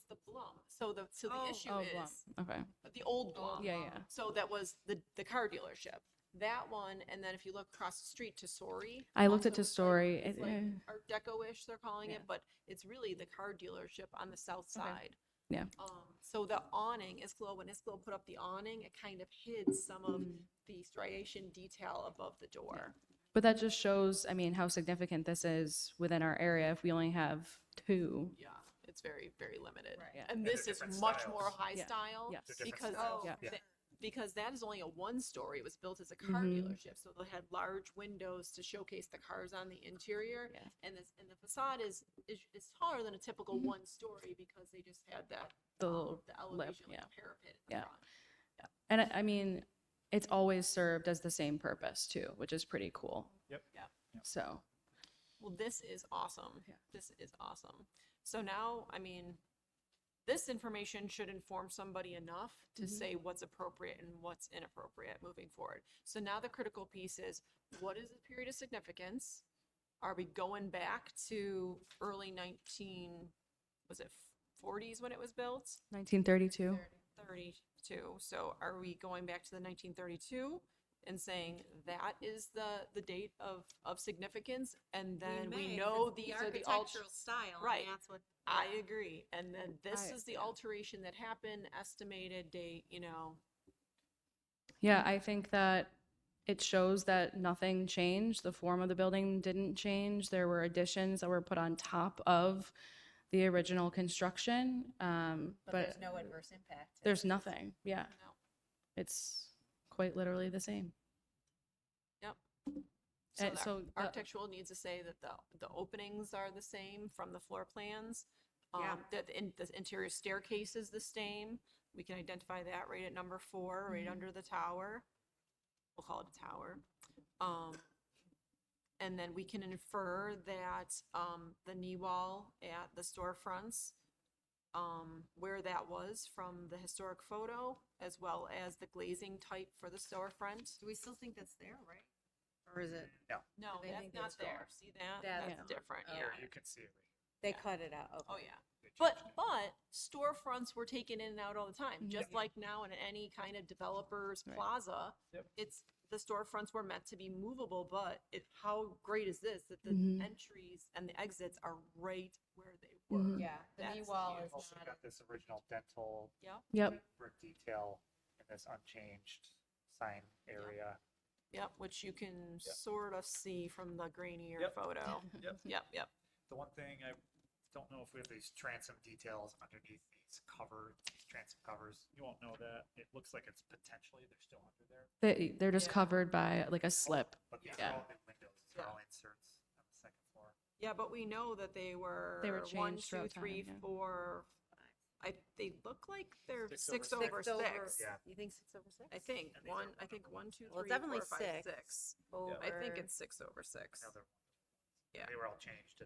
the Blum. So the issue oh, is Blum. Okay, the old Blum. yeah, yeah. So that was the car dealership. That one, and then if you look across the street to Story. I looked at also to Story. It's It- like eh. Art Deco-ish, they're calling Yeah. it, but it's really the car dealership on the south side. Yeah. So the awning, when Isklo put up the awning, it kind of hid some of Mm. the striation detail above the door. But that just shows, I mean, how significant this is within our area if we only have two. Yeah, it's very, very limited. Right. Yeah. And they're this is different much styles. more high Yeah. style. Yes. They're different Because, styles. Yeah. because that is only a one story. It was built as a car Mhm. dealership. So they had large windows to showcase the cars on the interior. Yeah. And the facade is taller than a typical Mhm. one story because they just had that The little the elevation, yeah. like the parapet in the Yeah. front. And I mean, it's always served as the same purpose too, which is pretty cool. Yep. Yep. So, Well, this is awesome. Yeah. This is awesome. So now, I mean, this information should inform somebody enough to Mhm. say what's appropriate and what's inappropriate moving forward. So now the critical piece is, what is the period of significance? Are we going back to early 40s when it was built? 1932. 32. So are we going back to the 1932 and saying that is the date of significance? And then we know these are the architectural style. Right. And that's what. I agree. And then this I- is the yeah. alteration that happened, estimated date, Yeah, I think that it shows that nothing changed. The form of the building didn't change. There were additions that were put on top of the original construction. But But there's no adverse impact. there's nothing. Yeah, No. it's quite literally the same. Yep. And the so the- architectural needs to say that the openings are the same from the floor plans. Yeah. That the interior staircase is the same. We can identify that right at number 4, right under the tower. We'll call it a tower. And then we can infer that the knee wall at the storefronts, where that was from the historic photo, as well as the glazing type for the storefront. Do we still think that's there, right? Or is it? No, They that's think not that's there. gone. See that? That's That's different, gone. yeah. Here, you can see it. They cut it out. Oh, Okay. yeah. They But changed it. storefronts were taken in and out all the time, just like now in any kind of developer's Right. plaza. Yep. The storefronts were meant to be movable, but how great is this, that the Mhm. entries and the exits are right where they were? Mhm. Yeah, the knee That's wall huge. is Also not. got this original dental Yep. brick detail in this unchanged sign area. Yep, which you can sort of see from the grainier Yep. photo. Yep. Yep. The one thing I don't know if we have these transom details underneath these transom covers. You won't know that. It looks like it's potentially they're still under there, They're just Yeah. covered by like a slip. but these Yeah. are all new windows. These are Yeah. all inserts on the second floor. Yeah, but we know that they were one, changed two, throughout time, three, yeah. four. They look like they're Six six over over Six over- six. Yeah. You think 6/6? I think I think one, two, Well, it's three, definitely 4, 5, six. 6. Over. I think it's 6/6. Another- Yeah. They were all changed.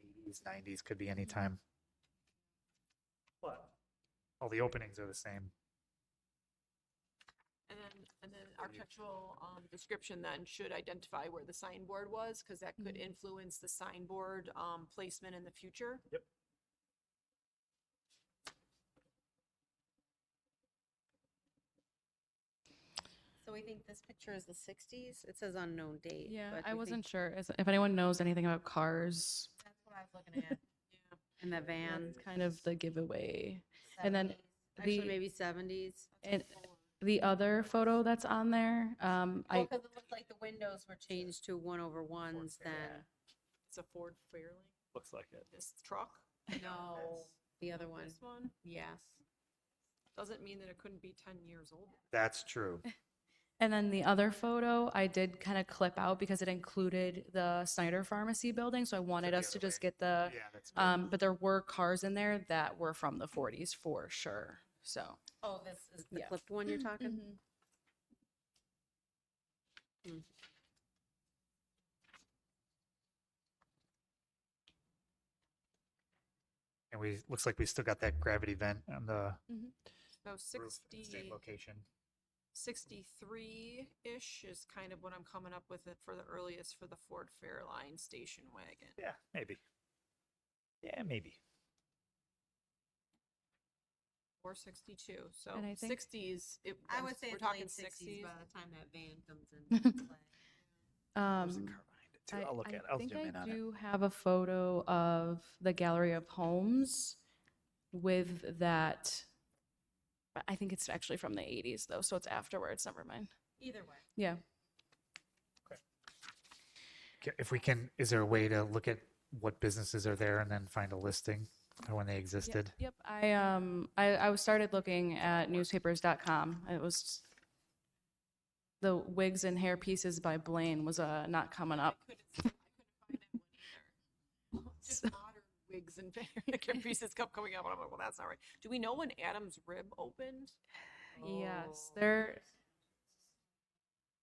80s, 90s, could be any time. But all the openings are the same. And then architectural description then should identify where the signboard was, because that could influence the signboard placement in the future. Yep. So we think this picture is the 60s? It says unknown date. Yeah, but I we wasn't think sure if anyone knows anything about cars. That's what I was looking at. In the van. That's kind of the giveaway. And then 70s. Actually, the- maybe 70s. And the other photo that's on there, Well, because it looked like the windows were changed to 1/1s then. It's a Ford Fairlane, Looks like it. this truck. No, the other one. This one Yes. doesn't mean that it couldn't be 10 years old. That's true. and then the other photo I did kind of clip out because it included the Snyder Pharmacy building, so I wanted the us to other just way. get the, Yeah, that's good. but there were cars in there that were from the 40s for sure, so. Oh, this is the Yeah. clipped one you're talking? Mhm. And looks like we still got that gravity vent on the So roof in the same location. 63-ish is kind of what I'm coming up with it for the earliest for the Ford Fairlane station wagon. Yeah, maybe. Yeah, maybe. Or 62, so And I think- 60s, I would say we're it's talking late 60s by the time that van comes in. play. There's a Um, car behind it too. I'll look at it. I I'll think zoom in I on it. do have a photo of the Gallery of Homes with that. I think it's actually from the 80s though, so it's afterwards. Never mind. Either way. Yeah. If we can, is there a way to look at what businesses are there and then find a listing of when they existed? Yep. I started looking at newspapers.com. It was the wigs and hair pieces by Blaine was not coming up. I couldn't find that one either. Just modern wigs and pieces kept coming up, and I'm like, well, that's not right. Do we know when Adam's Rib opened? Yes, Oh. they're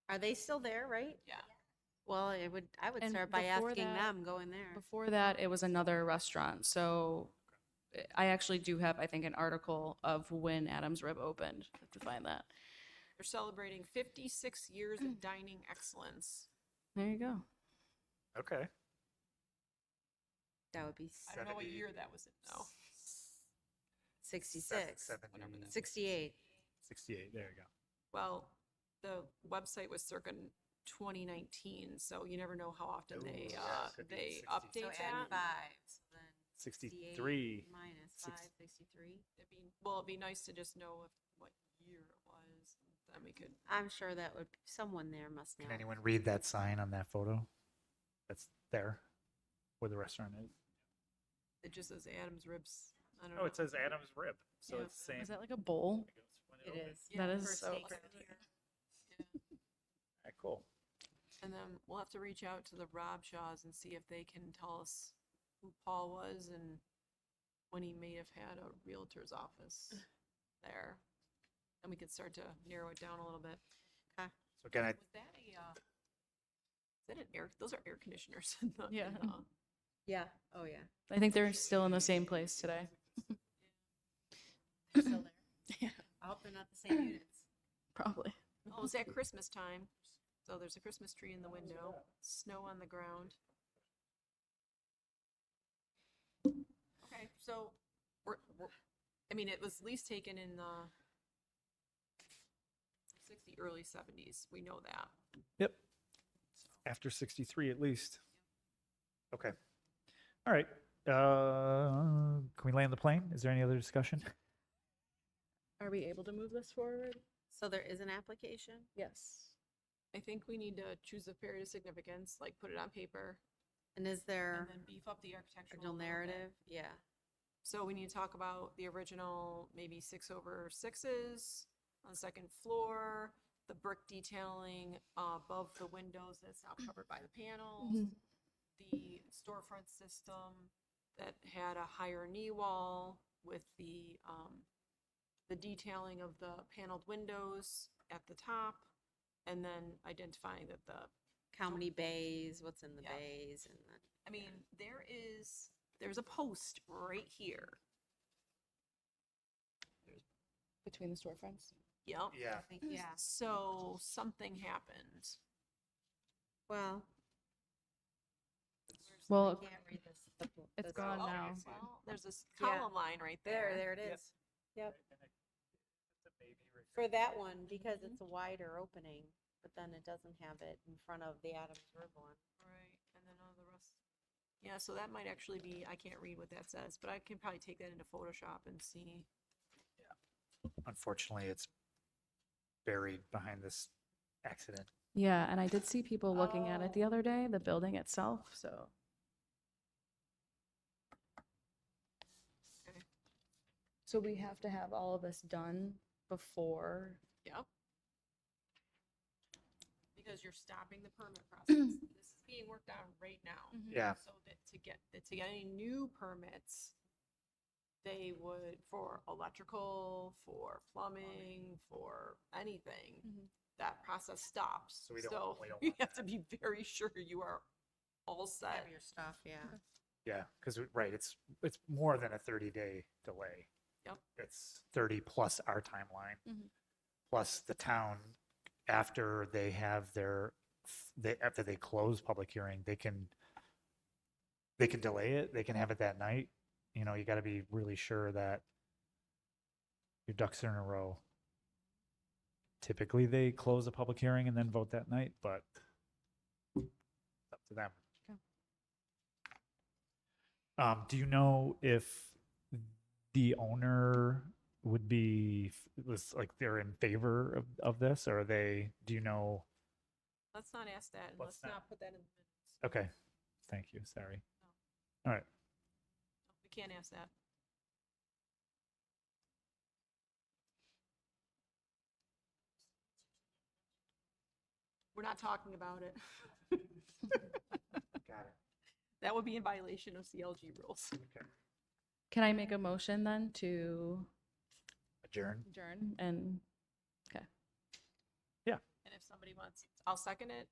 Are they still there, right? Yeah. Well, I would And start by before asking that- them, going there. before that. It was another restaurant. So I actually do have, I think, an article of when Adam's Rib opened. I have to find that. They're celebrating 56 years of dining excellence. There you go. Okay. That would be I don't know what 70. year that was in, though. 66, 70, 68. 68. There you go. Well, the website was circa 2019, so you never know how often Ooh, they yeah, could be they 60. update So add that. 5, so then 63. minus Six- 5, 63. It'd be nice to just know what year it was. Then we could. I'm sure that would, someone there must know. Can anyone read that sign on that photo? That's there, where the restaurant is. It just says Adam's Ribs. I don't know. Oh, it says Adam's Rib. So Yeah. it's the same. Is that like a bowl? It is. That is for so steaks crazy. up here. Alright, cool. And then we'll have to reach out to the Rob Shaws and see if they can tell us who Paul was and when he may have had a realtor's office there. And we could start to narrow it down a little bit. So again, Was that is that an air, those are air conditioners in the, Yeah. Yeah, oh yeah. I think they're still in the same place today. They're still there. Yeah. I hope they're not the same units. Probably. Oh, it's at Christmas time. So there's a Christmas tree in the window, snow on the ground. Okay, so I mean, it was at least taken in the early 70s. We know that. Yep. After 63 at least. Okay. All right. Can we land the plane? Is there any other discussion? Are we able to move this forward? So there is an application? Yes. I think we need to choose a period of significance, like put it on paper, And is and there then beef up the architectural. original a little bit. narrative? Yeah. So we need to talk about the original, maybe 6/6s on the second floor, the brick detailing above the windows that's now covered by the panels. the storefront system that had a higher knee wall with the detailing of the paneled windows at the top, and then identifying that How many bays, what's in the Yeah. bays, and then. I mean, there's a post right here. Between the storefronts. Yep. Yeah. Yeah, So something happened. well. Well, I can't read this. it's this- gone Oh, now. well, there's this Yeah. column line right there. There it is. Yep. For that one, because it's a wider opening, but then it doesn't have it in front of the Adams River one. Right, and then all the rest. Yeah, so that might actually be, I can't read what that says, but I can probably take that into Photoshop and see. Unfortunately, it's buried behind this accident. Yeah, and I did see people looking at it the other day, the building itself, so. Okay. So we have to have all of this done before. Yep. Because you're stopping the permit process. This is being worked on right now. Yeah. So that to get any new permits, they would, for electrical, for plumbing, for anything, Mhm. that process stops. So we don't You want have to be very sure you are all set. Have your stuff, yeah. Yeah, because right, it's more than a 30-day delay. Yep. It's 30 plus our timeline, Mhm. plus the town after they have after they close public hearing, they can delay it. They can have it that night. You know, you got to be really sure that your ducks are in a row. Typically, they close a public hearing and then vote that night, but it's up to them. Do you know if the owner would be like they're in favor of this, or are they? Do you know? Let's not ask that, and What's let's that? not put that in the minutes. Okay, thank you. Sorry. All right. We can't ask that. We're not talking about it. Got it. That would be in violation of CLG rules. Okay. Can I make a motion then to Adjourn. adjourn and, And if somebody wants, I'll second it.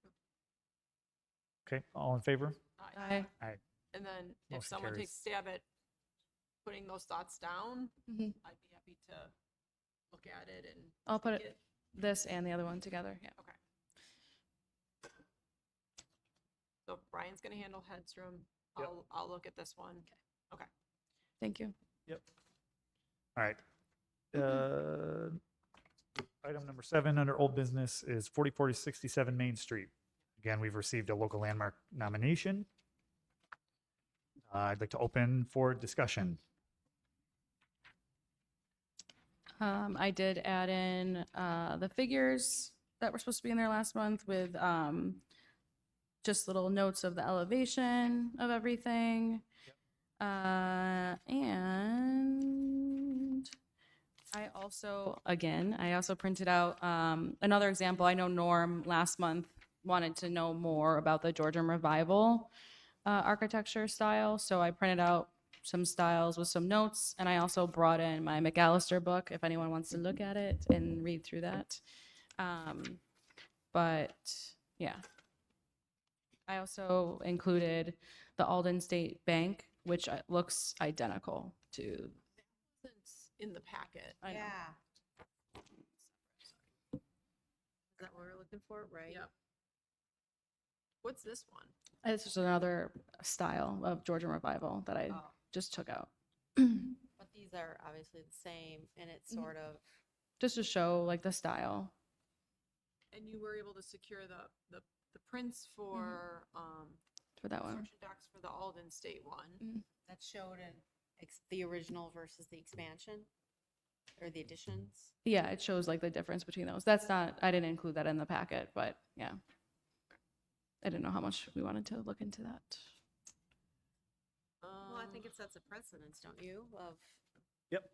Okay. All in favor? Aye. And then if Motion someone carries. takes a stab at putting those thoughts down, Mhm. I'd be happy to look at it and. I'll put tweak it, this and the other one together, yeah. Okay. So Brian's gonna handle Headstrom. Yep. I'll look at this one. Okay. Thank you. All right. Item number 7 under old business is 4067 Main Street. Again, we've received a local landmark nomination. I'd like to open for discussion. I did add in the figures that were supposed to be in there last month with just little notes of the elevation of everything. And I also printed out another example. I know Norm last month wanted to know more about the Georgian Revival architecture style, so I printed out some styles with some notes, and I also brought in my McAllister book if anyone wants to look at it and read through that. But yeah, I also included the Alden State Bank, which looks identical to. It's in the packet. I know. Yeah. Is that what we're looking for, right? Yep. What's this one? It's just another style of Georgian Revival that I Oh. just took out. But these are obviously the same, and it's Mhm. sort of, Just to show like the style. And you were able to secure the prints for For that one. construction docs for the Alden State one. that showed in the original versus the expansion, or the additions. Yeah, it shows like the difference between those. That's not, I didn't include that in the packet, but yeah. I didn't know how much we wanted to look into that. Well, I think it sets a precedence, don't you, of Yep.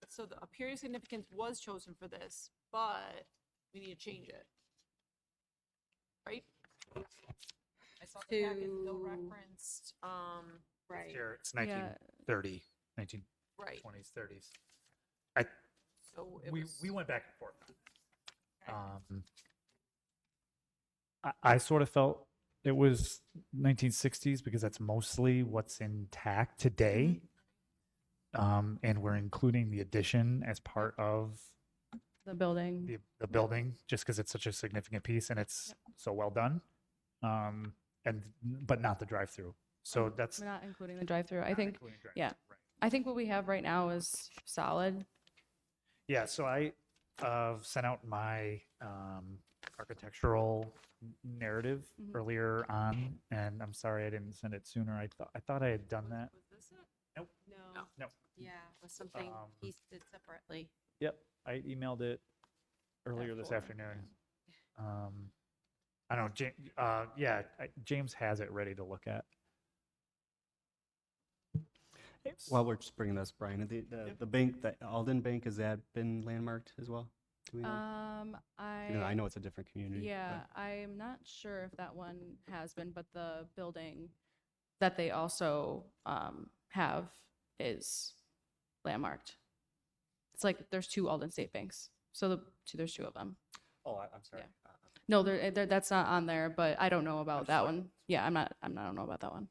So the period of significance was chosen for this, but we need to change it. Right? I saw the packet, Bill To- referenced, Right. Here, it's Yeah. 1930, 1920s, right, 30s. I, so it we was. went back and forth. I sort of felt it was 1960s because that's mostly what's intact today. And we're including the addition as part of The building. the building just because it's such a significant piece and it's so well done. But not the drive-through. So that's We're not including the drive-through. I not think, including drive-through, yeah. right. I think what we have right now is solid. Yeah, so I sent out my architectural narrative Mhm. earlier on, and I'm sorry I didn't send it sooner. I thought I had done that. Was this it? Nope. No. No. Yeah, it was something he did separately. Yep, I emailed it earlier this for- afternoon. I don't know, James has it ready to look at. While we're just bringing this, Brian, the bank, the Alden Bank, has that been landmarked as well? Do we know? I know it's a different community. but- Yeah, I'm not sure if that one has been, but the building that they also have is landmarked. It's like there's two Alden State Banks, so there's two of them. Oh, I'm sorry. Yeah. No, that's not on there, but I don't know about just that like- one. Yeah, I don't know about that one.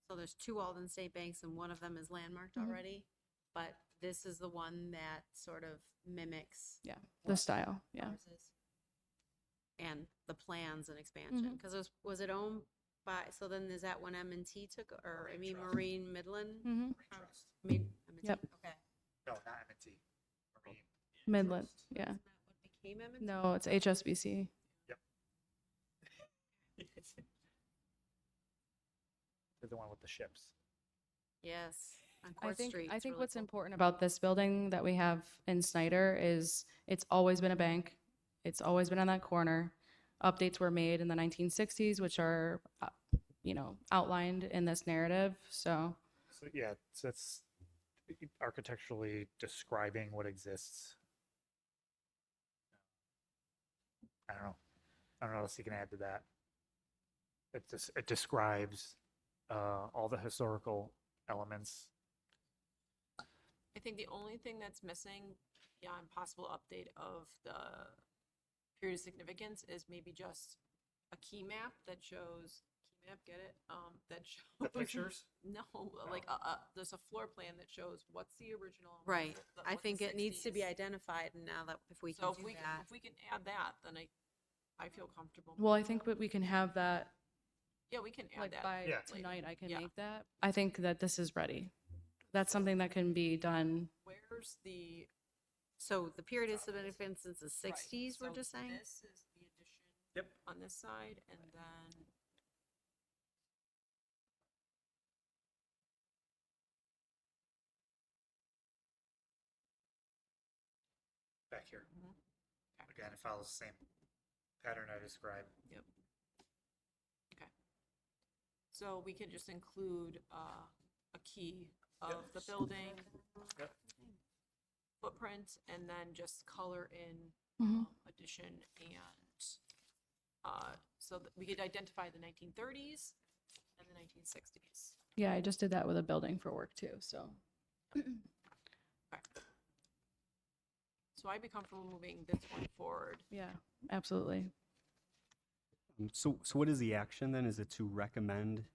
So there's two Alden State Banks and one of them is landmarked Mhm. already, but this is the one that sort of mimics Yeah, the style. Yeah. ours is. And the plans and expansion, because was it owned by, so then is that when M&T took, or I mean Marine Midland? Mm-hmm. M&T, Yep. okay. No, not M&T. Marine. Midland. Yeah. Isn't that what became M&T? No, it's HSBC. They're the one with the ships. Yes, on I Court think Street. I It's think really what's cool. important about this building that we have in Snyder is it's always been a bank. It's always been on that corner. Updates were made in the 1960s, which are outlined in this narrative. So So yeah, so it's architecturally describing what exists. I don't know. I don't know what else you can add to that. It describes all the historical elements. I think the only thing that's missing beyond possible update of the period of significance is maybe just a key map that shows, key map, get it? That shows. The pictures? No, like there's a floor plan that shows what's the original. Right. what's I the think it needs to be 60s. identified and now that if we So can do that. if we can add that, then I feel comfortable. well, I think we can have that Yeah, we can add like that. by Yeah. tonight. I can Yeah. make that. I think that this is ready. That's something that can be done. Where's the? So the period of significance is the right, 60s, we're so just saying? This is the addition. Yep. On this side, and then. Back here. Mhm. Again, it follows the same pattern I described. Yep. Okay. So we could just include a key of the building. Yep. Footprint, and then just color in Mhm. addition and so that we could identify the 1930s and the 1960s. Yeah, I just did that with a building for work too. So So I'd be comfortable moving this one forward. yeah, absolutely. So what is the action then? Is it to recommend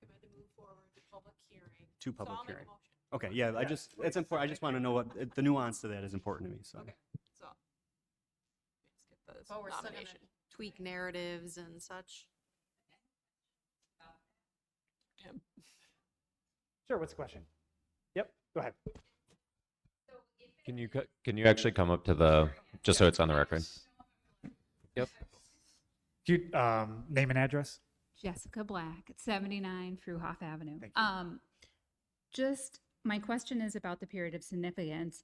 Recommend to move forward to public hearing. to So public I'll make a hearing? motion. Okay, yeah, it's important. I just want to know what the nuance to that is important to me, so. Okay. So let's get this Well, we're still gonna nomination. tweak narratives and such. Tim. Sure, what's the question? Yep, go ahead. Can you actually come up to the, just so it's on the record? Yep. Do you, name and address? Jessica Black at 79 Fruhoff Avenue. Thank you. Just, my question is about the period of significance.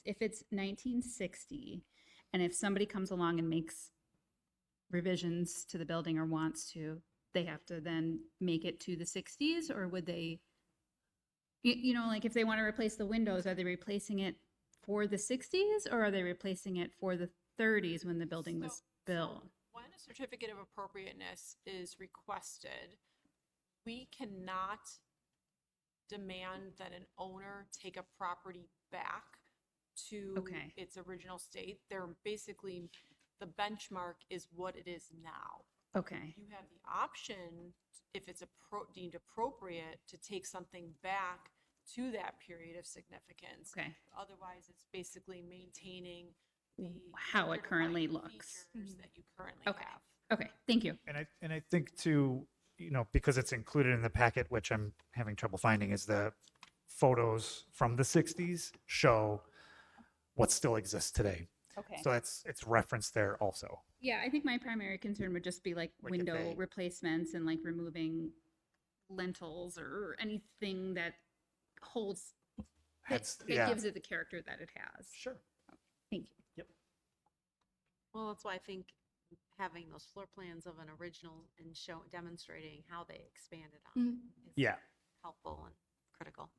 If it's 1960, and if somebody comes along and makes revisions to the building or wants to, they have to then make it to the 60s, or would they, like if they want to replace the windows, are they replacing it for the 60s, or are they replacing it for the 30s when the building was built? When a certificate of appropriateness is requested, we cannot demand that an owner take a property back to Okay. its original state. They're basically, the benchmark is what it is now. Okay. You have the option, if it's deemed appropriate, to take something back to that period of significance. Okay. Otherwise, it's basically maintaining the How it currently certifying looks. features that you currently Okay. have. Okay. Thank you. And I think too, because it's included in the packet, which I'm having trouble finding, is the photos from the 60s show what still exists today. Okay. So it's referenced there also. Yeah, I think my primary concern would just be like Like if window they- replacements and like removing lentils or anything that holds, That's, that yeah, gives it the character that it has. sure. Thank you. Well, that's why I think having those floor plans of an original and demonstrating how they expanded on it is Yeah. helpful and critical.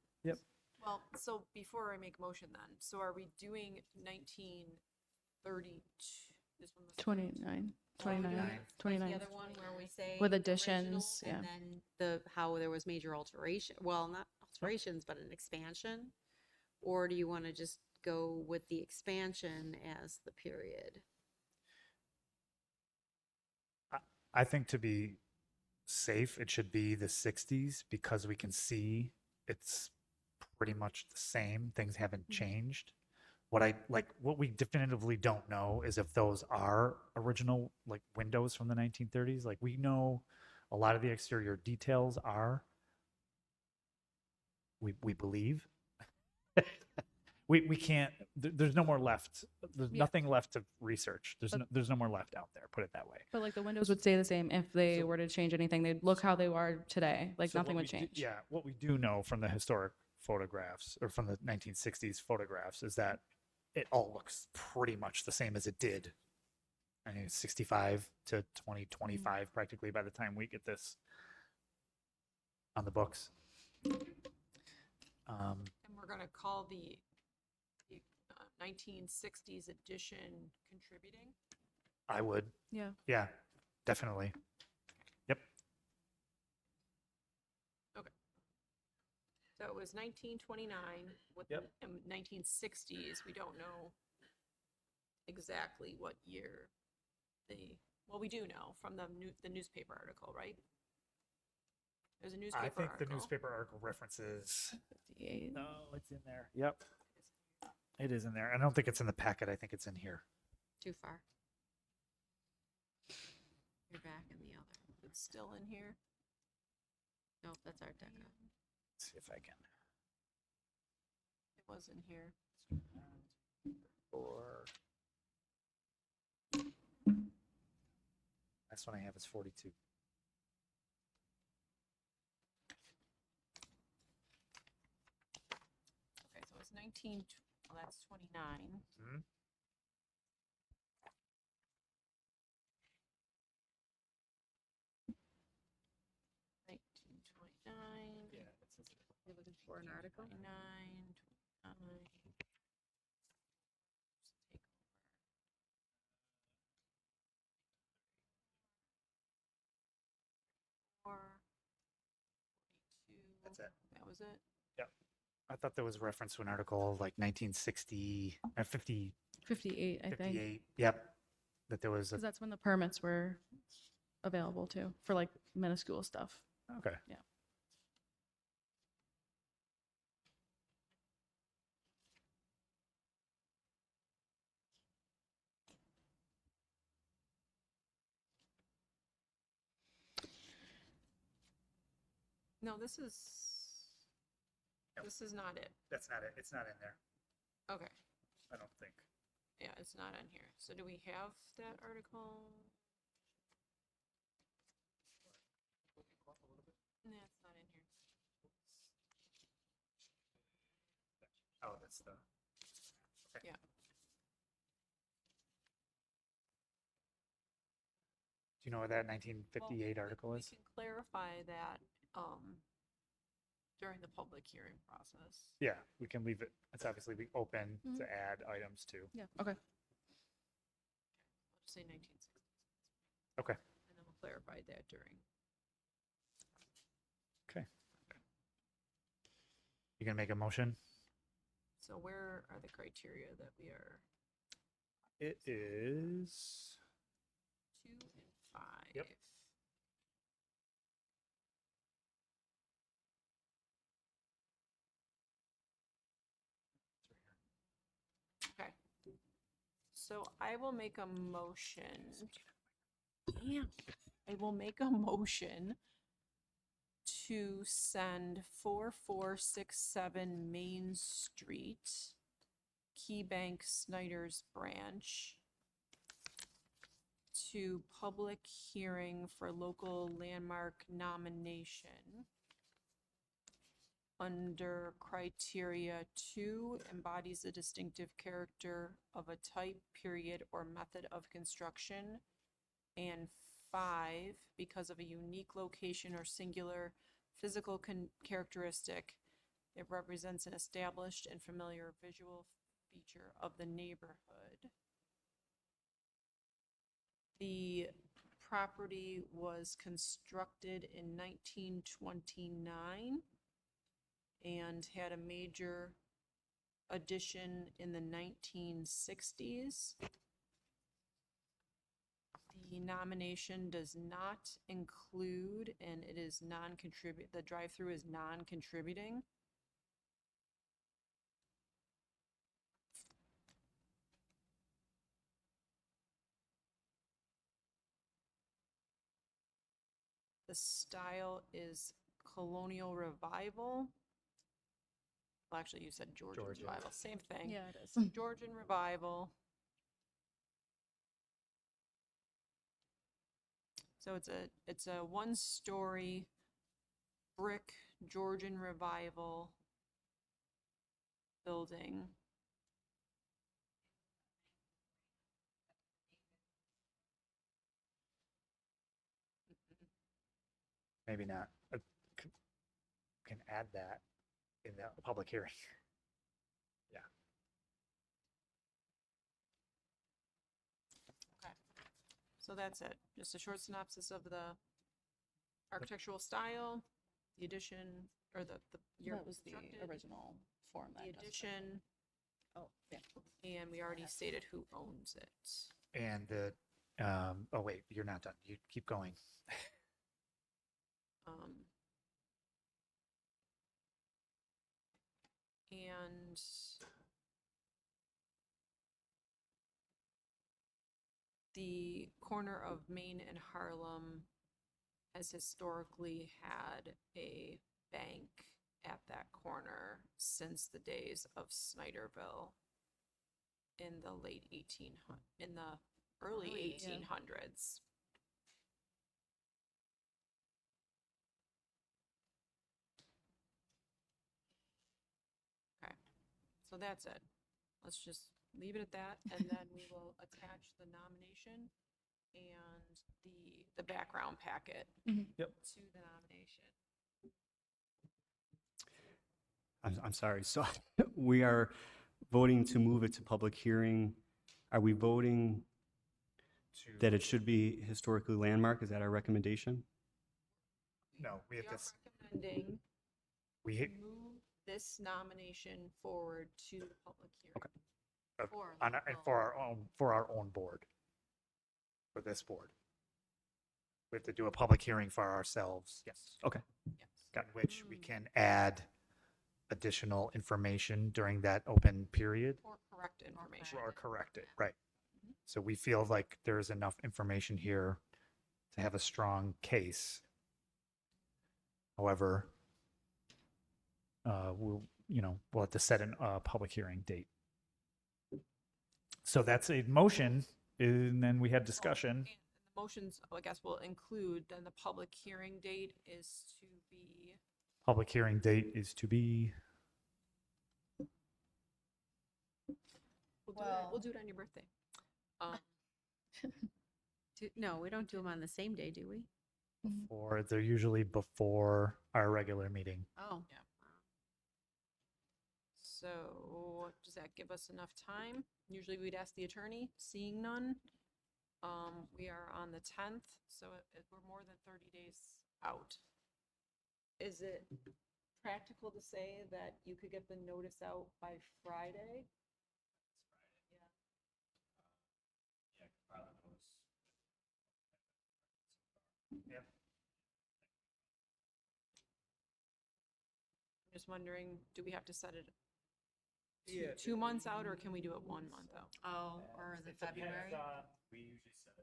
Well, so before I make motion then, so are we doing 1932? This one was 29, Or are we doing 29, it like 29. The other one where we say. With the additions, original, yeah. And then how there was major alteration, well, not alterations, but an expansion? Or do you want to just go with the expansion as the period? I think to be safe, it should be the 60s because we can see it's pretty much the same. Things haven't changed. What we definitively don't know is if those are original like windows from the 1930s. Like we know a lot of the exterior details are. We believe. We can't. There's no more left. There's Yeah. nothing left to research. But- There's no more left out there. Put it that way. But like the windows would stay the same if they So- were to change anything. They'd look how they are today. Like So nothing what would we do- change. yeah, what we do know from the historic photographs or from the 1960s photographs is that it all looks pretty much the same as it did. I mean, 65 to 2025 practically by the time we get this on the books. And we're gonna call the 1960s edition contributing? I would, Yeah. yeah, definitely. Yep. So it was 1929 with Yep. 1960s. We don't know exactly what year well, we do know from the newspaper article, right? There's a newspaper I think article. the newspaper article references. 58. No, it's in there. Yep. It is in there. I don't think it's in the packet. I think it's in here. Too far. You're back in the other. It's still in here. Nope, that's Art Deco. Let's see if I can. It was in here. Or last one I have is 42. Okay, so it's well, that's 29. Mhm. Yeah, You're looking for an article? 29, 29. That's it. That was it? I thought there was reference to an article of like 1960, 50, 58, I think. 58. Yep. That there was a, Because that's when the permits were available too for like minuscule stuff. okay. Yeah. No, this is not it. That's not it. It's not in there. Okay. I don't think. Yeah, it's not in here. So do we have that article? Yeah, it's not in here. Oh, that's the. Okay. Yeah. Do you know what that 1958 Well, article we is? can clarify that, during the public hearing process. Yeah, we can leave it, it's obviously be open Mhm. to add items to. Yeah, okay. I'll just say 1960. Okay. And then we'll clarify that during. Okay. You gonna make a motion? So where are the criteria that we are It is, 2 and 5? Yep. Okay. So I will make a motion. Damn. I will make a motion to send 4467 Main Street, Key Bank Snyder's Branch, to public hearing for local landmark nomination under criteria 2, embodies the distinctive character of a type, period, or method of construction, and 5, because of a unique location or singular physical characteristic, it represents an established and familiar visual feature of the neighborhood. The property was constructed in 1929 and had a major addition in the 1960s. The nomination does not include, and it is non-contribute, the drive-through is non-contributing. The style is colonial revival. Well, actually, you said Georgian Georgian. revival, same thing. Yeah, it is. Georgian revival. So it's a one-story brick Georgian revival building. maybe not, can add that in the public hearing. So that's it. Just a short synopsis of the architectural style, the addition, or the year That was the constructed, original form that the Jessica- addition, Oh, yeah. and we already stated who owns it. And the, oh wait, you're not done. You keep going. And the corner of Main and Harlem has historically had a bank at that corner since the days of Snyderville in the late 1800s, in the early Early, yeah. 1800s. Okay, so that's it. Let's just leave it at that, and then we will attach the nomination and the background packet Mhm. Yep. to the nomination. I'm sorry. So we are voting to move it to public hearing. Are we voting that it should be historically landmark? Is that our recommendation? No, we We have are to, recommending we, to move this nomination forward to the public hearing. Okay. and for our own board, for this board. We have to do a public hearing for ourselves. Yes. Okay. Yes. In which we can add additional information during that open period Or correct information. or correct it, right? So we feel like there's enough information here to have a strong case. However, we'll have to set a public hearing date. So that's a motion, and then we had discussion. And the motions, I guess, will include, then the public hearing date is to be, Public hearing date is to be, we'll do it on your birthday. No, we don't do them on the same day, do we? or they're usually before our regular meeting. Oh, Yeah, So does that give us enough time? Usually we'd ask the attorney, seeing none. We are on the 10th, so we're more than 30 days out. Is it practical to say that you could get the notice out by Friday? Just wondering, do we have to set it 2 months out, or can we do it 1 month out? Oh, or the February? We usually set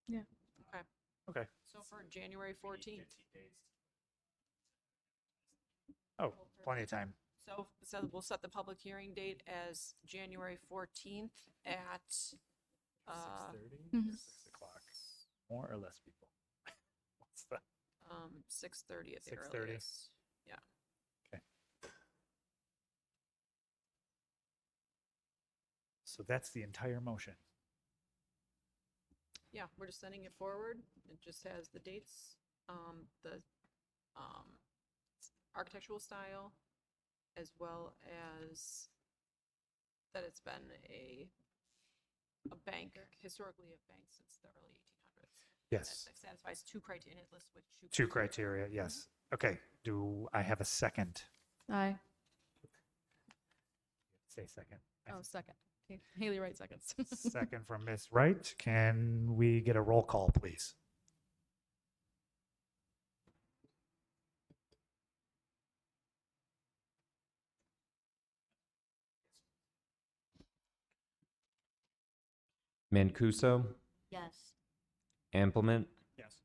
it. Okay, Okay. so for January 14th. Oh, plenty of time. So we'll set the public hearing date as January 14th at, 6:30? 6 o'clock. More or less people? What's the? 6:30 at the 6:30. earliest. Yeah. Okay. So that's the entire motion. Yeah, we're just sending it forward. It just has the dates, the architectural style, as well as that it's been a bank, historically a bank since the early 1800s. Yes. That satisfies two criteria, it lists with Two criteria, yes. Okay, do I have a second? Aye. Say second. Oh, second. Okay. Haley Wright seconds. Second from Ms. Wright. Can we get a roll call, please? Mancuso, Yes. Amplement, Yes.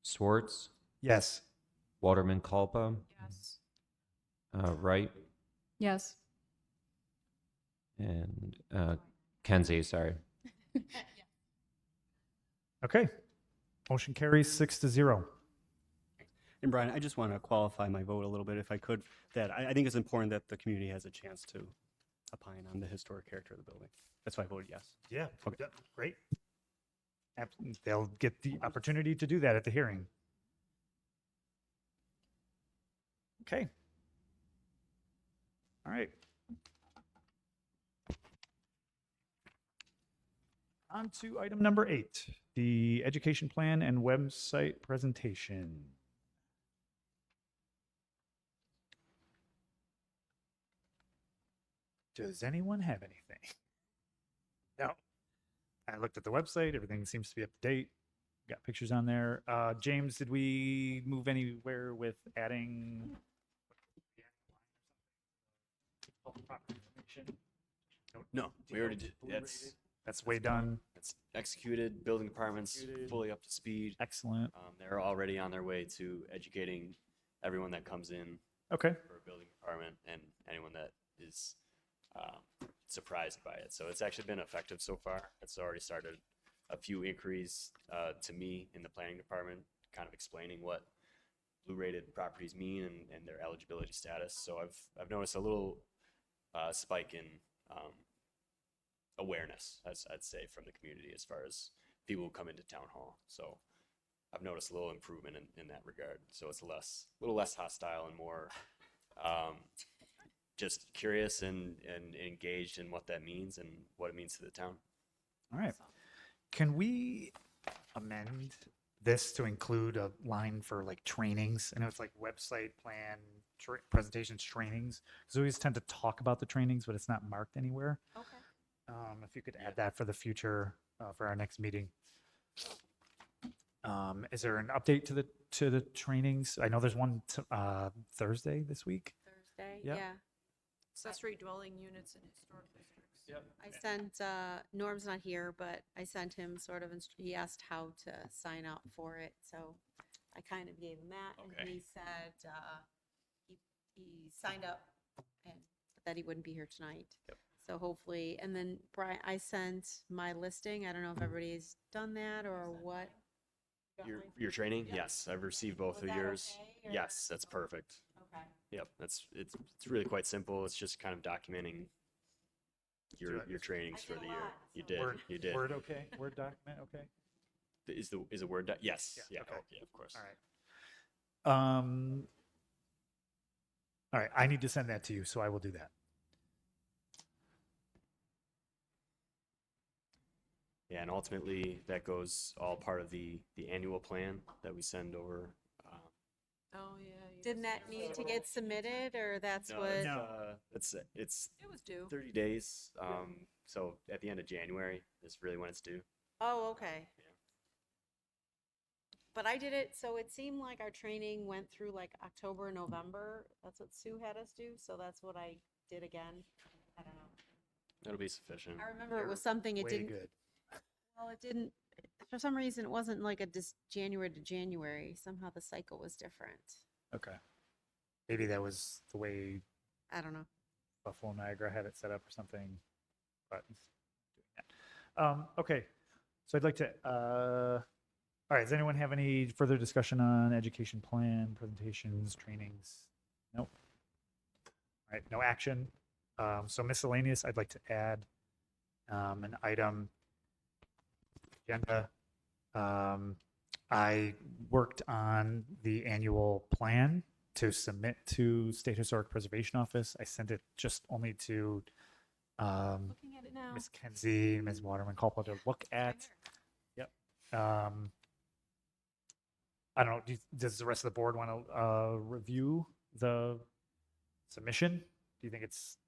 Swartz, Yes. Waterman Kalpa, Yes. Wright, Yes. and Kenzie, sorry. Okay. Motion carries 6-0. And Brian, I just want to qualify my vote a little bit, if I could, that I think it's important that the community has a chance to opine on the historic character of the building. That's why I voted yes. Yeah, Okay. yeah, great. They'll get the opportunity to do that at the hearing. Okay. All right. On to item number 8, the education plan and website presentation. Does anyone have anything? No. I looked at the website. Everything seems to be up to date. Got pictures on there. James, did we move anywhere with adding? No, we already did. That's way done. It's executed. Building department's Executed. fully up to speed. Excellent. They're already on their way to educating everyone that comes in Okay. for a building department and anyone that is surprised by it. So it's actually been effective so far. It's already started a few inquiries to me in the planning department, kind of explaining what blue rated properties mean and their eligibility status. So I've noticed a little spike in awareness, as I'd say, from the community as far as people who come into town hall. So I've noticed a little improvement in that regard. So it's a little less hostile and more just curious and engaged in what that means and what it means to the town. All right. Can we amend this to include a line for like trainings? I know it's like website plan, presentations, trainings. Because we always tend to talk about the trainings, but it's not marked anywhere. Okay. If you could add that for the future, for our next meeting. Is there an update to the trainings? I know there's one Thursday this week. Thursday, Yep. yeah. Accessory dwelling units in historic districts. Yep. I sent, Norm's not here, but I sent him sort of, he asked how to sign up for it, so I kind of gave him that, and Okay. he said, he signed up and that he wouldn't be here tonight. Yep. So hopefully, and then Brian, I sent my listing, I don't know if everybody's done that or what. Got mine? Your training? Yep. Yes, I've received both Was of that yours. okay, or- Yes, that's perfect. Okay. Yep, it's really quite simple. It's just kind of documenting Do it. your trainings I for did the a year. lot, You so- did. Word, You did. Word okay? Word document okay? Is a Word doc? Yes. Yeah, Yeah. okay. Oh, yeah. Of course. All right. All right, I need to send that to you, so I will do that. Yeah, and ultimately that goes all part of the annual plan that we send over. Oh, yeah. you Didn't just- that need to get submitted, or that's No, what? it's It was due. 30 days. So at the end of January is really when it's due. Oh, okay. Yeah. But I did it, so it seemed like our training went through like October, November. That's what Sue had us do, so that's what I did again. I don't know. That'll be sufficient. I remember it was something it Way didn't, good. well, it didn't, for some reason, it wasn't like a January to January. Somehow the cycle was different. Okay. Maybe that was the way I don't know. Buffalo Niagara had it set up or something, but doing that. Okay, so I'd like to, all right, does anyone have any further discussion on education plan, presentations, trainings? Nope. All right, no action. So miscellaneous, I'd like to add an item agenda. I worked on the annual plan to submit to State Historic Preservation Office. I sent it just only to Looking at it now. Ms. Kenzie, Ms. Waterman Culpa to look at. Yep. I don't know, does the rest of the board want to review the submission? Do you think it's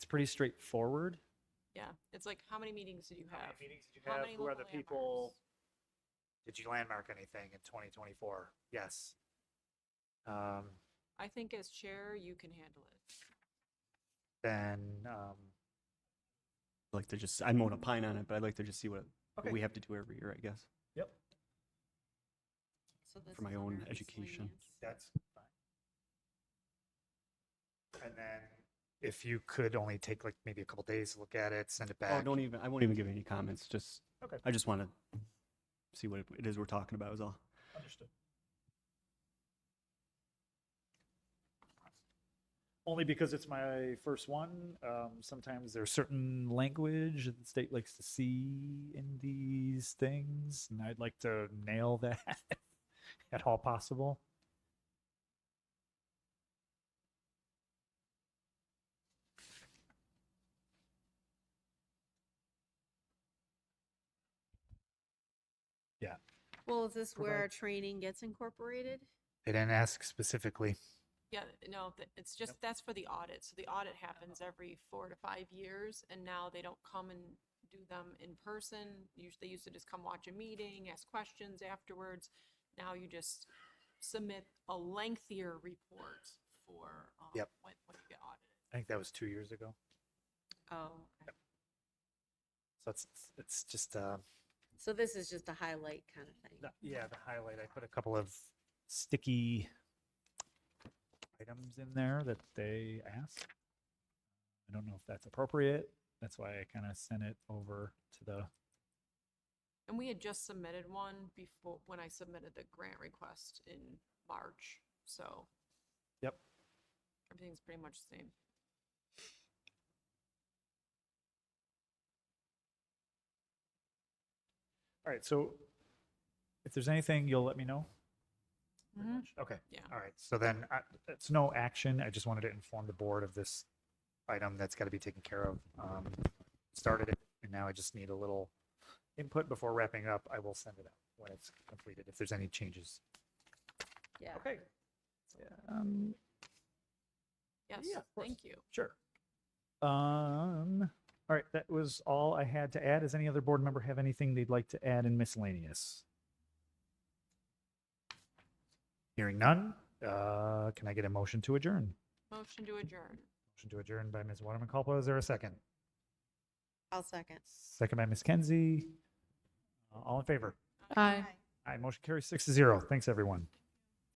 pretty straightforward? Yeah, it's like, how many meetings did you How many have? meetings did you How have? many Who are the local people? landmarks? Did you landmark anything in 2024? Yes. I think as chair, you can handle it. Then, I'd like to just, I won't opine on it, but I'd like to just see what Okay. we have to do every year, I guess. yep, So this For my is own under education. miscellaneous. that's fine. And then if you could only take like maybe a couple days to look at it, send it Oh, back. don't even, I won't even give any comments, just, Okay. I just want to see what it is we're talking about is all. Understood. Only because it's my first one. Sometimes there's certain language that the state likes to see in these things, and I'd like to nail that at all possible. Yeah, Well, is this where Provide- our training gets incorporated? they didn't ask specifically. Yeah, no, it's just, that's for the audit. So the audit happens every 4 to 5 years, and now they don't come and do them in person. They used to just come watch a meeting, ask questions afterwards. Now you just submit a lengthier report for Yep. when you get audited. I think that was 2 years ago. Oh, okay. So it's just So this is just a highlight kind of thing. yeah, the highlight. I put a couple of sticky items in there that they asked. I don't know if that's appropriate. That's why I kind of sent it over to the. And we had just submitted one before, when I submitted the grant request in March, so Yep. everything's pretty much the same. All right. So if there's anything, you'll let me know. Pretty Mhm. much? Okay. Yeah. All right. So then it's no action. I just wanted to inform the board of this item that's got to be taken care of. Started it, and now I just need a little input before wrapping up. I will send it out when it's completed if there's any changes. Yeah. Okay. Yes, Yeah, of course. thank you. Sure. All right, that was all I had to add. Does any other board member have anything they'd like to add in miscellaneous? Hearing none, can I get a motion to adjourn? Motion to adjourn. Motion to adjourn by Ms. Waterman Culpo. Is there a second? I'll second. Second by Ms. Kenzie. All in favor? Aye. Aye, motion carries 6-0. Thanks, everyone.